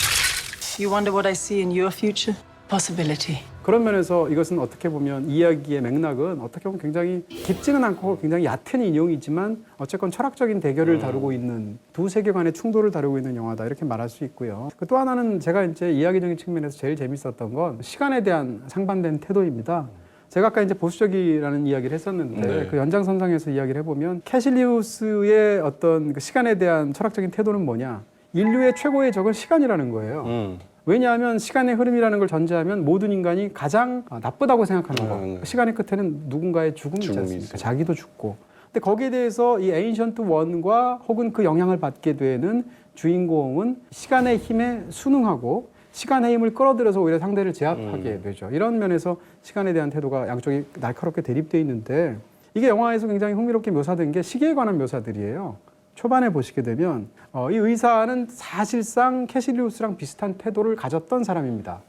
You wonder what I see in your future? Possibility. 그런 면에서 이것은 어떻게 보면 이야기의 맥락은 어떻게 보면 굉장히 깊지는 않고 굉장히 얕은 인용이지만 어쨌건 철학적인 대결을 다루고 있는 두 세계관의 충돌을 다루고 있는 영화다 이렇게 말할 수 있고요. 또 하나는 제가 이제 이야기적인 측면에서 제일 재밌었던 건 시간에 대한 상반된 태도입니다. 제가 아까 이제 보수적이라는 이야기를 했었는데 네. 그 연장선상에서 이야기를 해보면 캐실리우스의 어떤 그 시간에 대한 철학적인 태도는 뭐냐? 인류의 최고의 적은 시간이라는 거예요. 왜냐하면 시간의 흐름이라는 걸 전제하면 모든 인간이 가장 나쁘다고 생각하는 거. 네. 시간의 끝에는 누군가의 죽음이 있지 죽음이 않습니까? 있어요. 자기도 죽고. 근데 거기에 대해서 이 에인션트 원과 혹은 그 영향을 받게 되는 주인공은 시간의 힘에 순응하고 시간의 힘을 끌어들여서 오히려 상대를 제압하게 되죠. 이런 면에서 시간에 대한 태도가 양쪽이 날카롭게 대립되어 있는데 이게 영화에서 굉장히 흥미롭게 묘사된 게 시계에 관한 묘사들이에요. 초반에 보시게 되면 이 의사는 사실상 캐실리우스랑 비슷한 태도를 가졌던 사람입니다.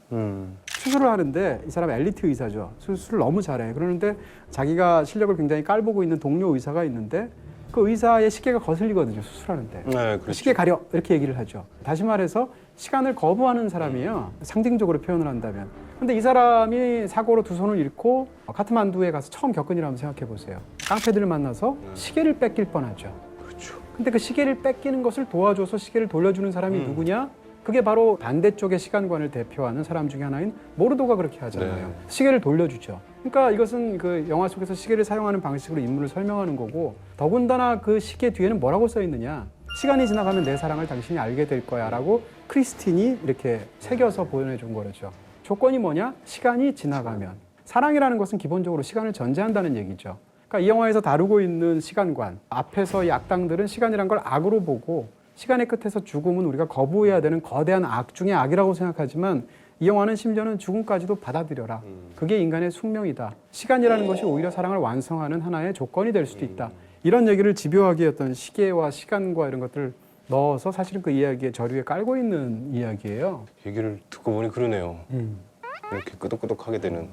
수술을 하는데 이 사람 엘리트 의사죠. 수술을 너무 잘해. 그러는데 자기가 실력을 굉장히 깔보고 있는 동료 의사가 있는데 그 의사의 시계가 거슬리거든요. 수술하는데. 네, 그렇죠. 시계 가려 이렇게 얘기를 하죠. 다시 말해서 시간을 거부하는 사람이에요. 상징적으로 표현을 한다면. 근데 이 사람이 사고로 두 손을 잃고 카트만두에 가서 처음 겪은 일 한번 생각해 보세요. 깡패들을 만나서 시계를 뺏길 뻔하죠. 그렇죠. 근데 그 시계를 뺏기는 것을 도와줘서 시계를 돌려주는 사람이 누구냐? 그게 바로 반대쪽의 시간관을 대표하는 사람 중에 하나인 모르도가 그렇게 하잖아요. 네. 시계를 돌려주죠. 그러니까 이것은 그 영화 속에서 시계를 사용하는 방식으로 인물을 설명하는 거고, 더군다나 그 시계 뒤에는 뭐라고 써 있느냐? 시간이 지나가면 내 사랑을 당신이 알게 될 거야 라고 크리스틴이 이렇게 새겨서 보내준 거죠. 조건이 뭐냐? 시간이 지나가면. 사랑이라는 것은 기본적으로 시간을 전제한다는 얘기죠. 그러니까 이 영화에서 다루고 있는 시간관, 앞에서 이 악당들은 시간이란 걸 악으로 보고 시간의 끝에서 죽음은 우리가 거부해야 되는 거대한 악 중의 악이라고 생각하지만, 이 영화는 심지어는 죽음까지도 받아들여라. 그게 인간의 숙명이다. 시간이라는 것이 오히려 사랑을 완성하는 하나의 조건이 될 수도 있다. 이런 얘기를 집요하게 어떤 시계와 시간과 이런 것들을 넣어서 사실은 그 이야기의 저류에 깔고 있는 이야기예요. 얘기를 듣고 보니 그러네요. 이렇게 끄덕끄덕하게 되는.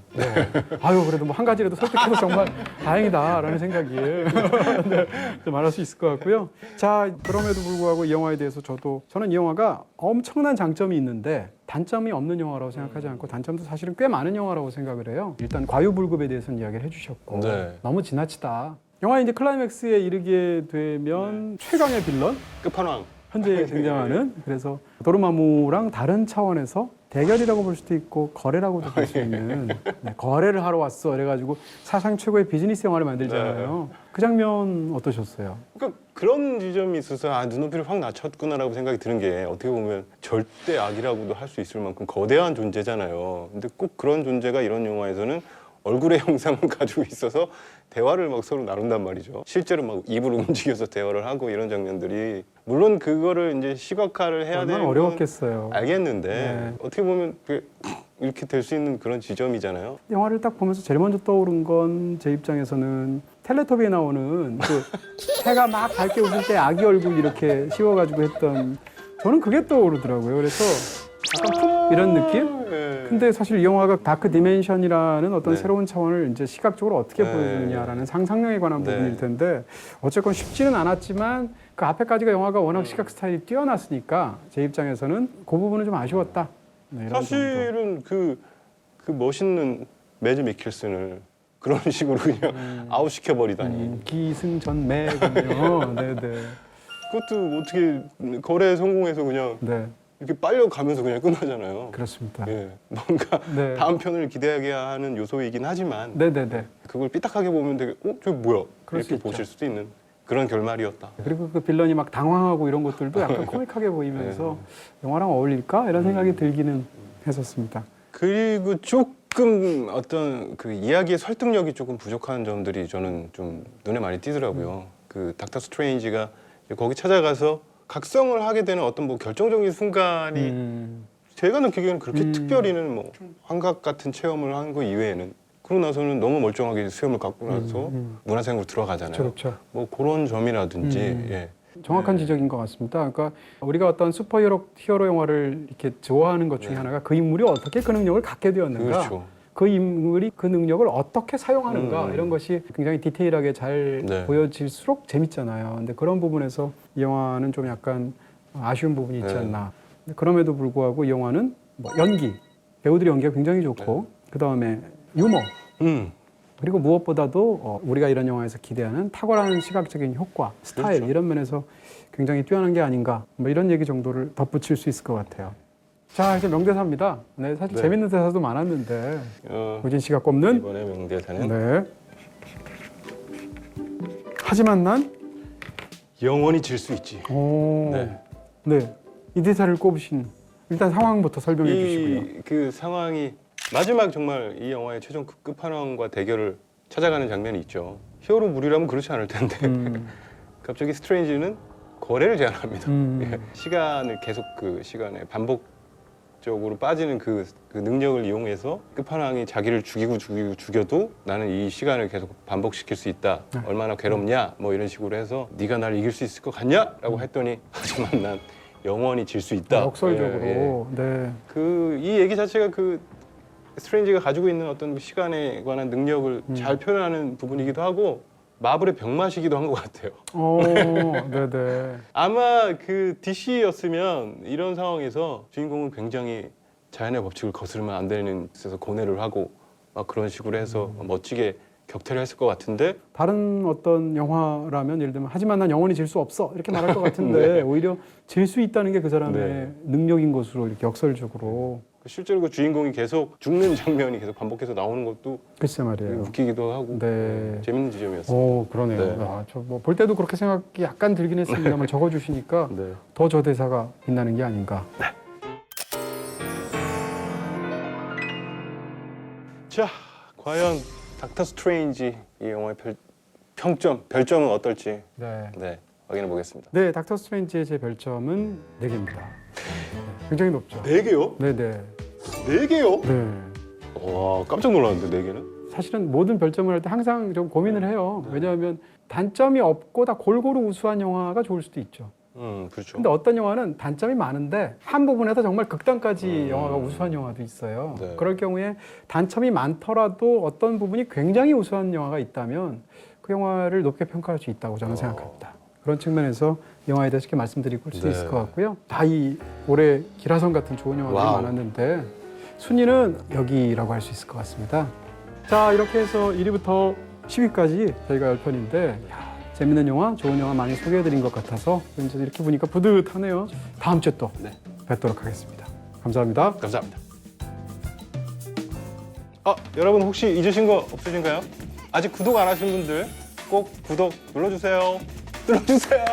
아유, 그래도 뭐 한 가지라도 설득해서 정말 다행이다라는 생각이 네, 좀 말할 수 있을 것 같고요. 자, 그럼에도 불구하고 이 영화에 대해서 저는 이 영화가 엄청난 장점이 있는데 단점이 없는 영화라고 생각하지 않고, 단점도 사실은 꽤 많은 영화라고 생각을 해요. 일단 과유불급에 대해서는 이야기를 해주셨고, 네. 너무 지나치다. 영화 이제 클라이맥스에 이르게 되면 최강의 빌런, 끝판왕. 현재 등장하는, 그래서 도르마무랑 다른 차원에서 대결이라고 볼 수도 있고 거래라고도 볼 수 있는, 네, 거래를 하러 왔어 그래가지고 사상 최고의 비즈니스 영화를 만들잖아요. 그 장면 어떠셨어요? 그러니까 그런 지점이 있어서 눈높이를 확 낮췄구나라고 생각이 드는 게, 어떻게 보면 절대 악이라고도 할 수 있을 만큼 거대한 존재잖아요. 근데 꼭 그런 존재가 이런 영화에서는 얼굴의 형상을 가지고 있어서 대화를 막 서로 나눈단 말이죠. 실제로 막 입을 움직여서 대화를 하고 이런 장면들이, 물론 그거를 이제 시각화를 해야 되는 얼마나 건 어려웠겠어요. 알겠는데 네. 어떻게 보면 이렇게 될 수 있는 그런 지점이잖아요. 영화를 딱 보면서 제일 먼저 떠오른 건, 제 입장에서는 텔레토비에 나오는 그 해가 막 밝게 웃을 때 아기 얼굴 이렇게 씌워가지고 했던, 저는 그게 떠오르더라고요. 그래서 약간 푹 이런 느낌? 근데 사실 이 영화가 다크 디멘션이라는 어떤 네. 새로운 차원을 이제 시각적으로 어떻게 네. 보여주느냐라는 상상력에 관한 네. 부분일 텐데, 어쨌건 쉽지는 않았지만 그 앞에까지가 영화가 워낙 시각 스타일이 뛰어났으니까 제 입장에서는 그 부분은 좀 아쉬웠다. 네, 이런 정도. 사실은 그 멋있는 매즈 미켈슨을 그런 식으로 그냥 아웃시켜 버리다니. 기승전매군요. 네네. 그것도 어떻게 거래에 성공해서 그냥 네, 이렇게 빨려가면서 그냥 끝나잖아요. 그렇습니다. 예, 뭔가 네. 다음 편을 기대하게 하는 요소이긴 하지만 네네네. 그걸 삐딱하게 보면 되게 저게 뭐야? 그럴 수 이렇게 있죠. 보실 수도 있는 그런 결말이었다. 그리고 그 빌런이 막 당황하고 이런 것들도 약간 코믹하게 보이면서 영화랑 어울릴까? 이런 생각이 들기는 했었습니다. 그리고 조금 어떤 그 이야기의 설득력이 조금 부족한 점들이 저는 좀 눈에 많이 띄더라고요. 그 닥터 스트레인지가 거기 찾아가서 각성을 하게 되는 어떤 뭐 결정적인 순간이 제가 느끼기에는 그렇게 특별히는 뭐 환각 같은 체험을 한 거 이외에는, 그러고 나서는 너무 멀쩡하게 수염을 갖고 나서 문화생으로 들어가잖아요. 그렇죠. 뭐 그런 점이라든지 예. 정확한 지적인 것 같습니다. 그러니까 우리가 어떤 슈퍼히어로 영화를 이렇게 좋아하는 것 중에 하나가 그 인물이 어떻게 그 능력을 갖게 되었는가, 그렇죠. 그 인물이 그 능력을 어떻게 사용하는가, 이런 것이 굉장히 디테일하게 잘 네. 보여질수록 재밌잖아요. 근데 그런 부분에서 이 영화는 좀 약간 아쉬운 부분이 있지 네. 않나. 근데 그럼에도 불구하고 이 영화는 뭐 연기, 배우들의 연기가 굉장히 좋고, 그 다음에 유머, 그리고 무엇보다도 우리가 이런 영화에서 기대하는 탁월한 시각적인 효과, 스타일, 그렇죠. 이런 면에서 굉장히 뛰어난 게 아닌가, 뭐 이런 얘기 정도를 덧붙일 수 있을 것 같아요. 자, 이제 명대사입니다. 네, 사실 네. 재밌는 대사도 많았는데 어, 우진 씨가 꼽는, 이번에 명대사는 네. 하지만 난 영원히 질 수 있지. 네. 네. 네. 이 대사를 꼽으신, 일단 상황부터 설명해 주시고요. 그 상황이 마지막 정말 이 영화의 최종 끝판왕과 대결을 찾아가는 장면이 있죠. 히어로물이라면 그렇지 않을 텐데 갑자기 스트레인지는 거래를 제안합니다. 예. 시간을 계속 그 시간에 반복적으로 빠지는 그 능력을 이용해서 끝판왕이 자기를 죽여도 나는 이 시간을 계속 반복시킬 수 있다. 얼마나 괴롭냐? 뭐 이런 식으로 해서 네가 날 이길 수 있을 것 같냐? 라고 했더니 하지만 난 영원히 질 수 있다. 역설적으로. 예, 예. 네. 이 얘기 자체가 그 스트레인지가 가지고 있는 어떤 시간에 관한 능력을 잘 표현하는 부분이기도 하고, 마블의 병맛이기도 한 것 같아요. 네네. 아마 그 DC였으면 이런 상황에서 주인공은 굉장히 자연의 법칙을 거스르면 안 되는 데서 고뇌를 하고 막 그런 식으로 해서 멋지게 격퇴를 했을 것 같은데 다른 어떤 영화라면 예를 들면 하지만 난 영원히 질 수 없어 이렇게 말할 것 같은데 네. 오히려 질 수 있다는 게 그 사람의 네. 능력인 것으로 이렇게 역설적으로 실제로 그 주인공이 계속 죽는 장면이 계속 반복해서 나오는 것도 글쎄 말이에요. 웃기기도 하고 네. 재밌는 지점이었어요. 오 그러네요. 네. 아, 저 뭐 볼 때도 그렇게 생각이 약간 들긴 했습니다만 적어주시니까 네. 더 저 대사가 빛나는 게 아닌가. 자, 과연 닥터 스트레인지 이 영화의 별점은 어떨지 네. 확인해 보겠습니다. 네, 닥터 스트레인지의 제 별점은 4개입니다. 굉장히 높죠. 4개요? 네네. 4개요? 네. 와, 깜짝 놀랐는데 4개는? 사실은 모든 별점을 할 때 항상 좀 고민을 해요. 왜냐하면 단점이 없고 다 골고루 우수한 영화가 좋을 수도 있죠. 그렇죠. 근데 어떤 영화는 단점이 많은데 한 부분에서 정말 극단까지 영화가 우수한 영화도 있어요. 네. 그럴 경우에 단점이 많더라도 어떤 부분이 굉장히 우수한 영화가 있다면 그 영화를 높게 평가할 수 있다고 저는 생각합니다. 그런 측면에서 영화에 대해서 이렇게 말씀드릴 수 네. 있을 것 같고요. 다 이 올해 기라성 같은 좋은 영화들이 와우. 많았는데 순위는 여기라고 할 수 있을 것 같습니다. 자, 이렇게 해서 1위부터 10위까지 저희가 10편인데 재밌는 영화, 좋은 영화 많이 소개해드린 것 같아서 이제 이렇게 보니까 뿌듯하네요. 다음 주에 또 네. 뵙도록 하겠습니다. 감사합니다. 감사합니다. 여러분 혹시 잊으신 거 없으신가요? 아직 구독 안 하신 분들 꼭 구독 눌러주세요. 눌러주세요.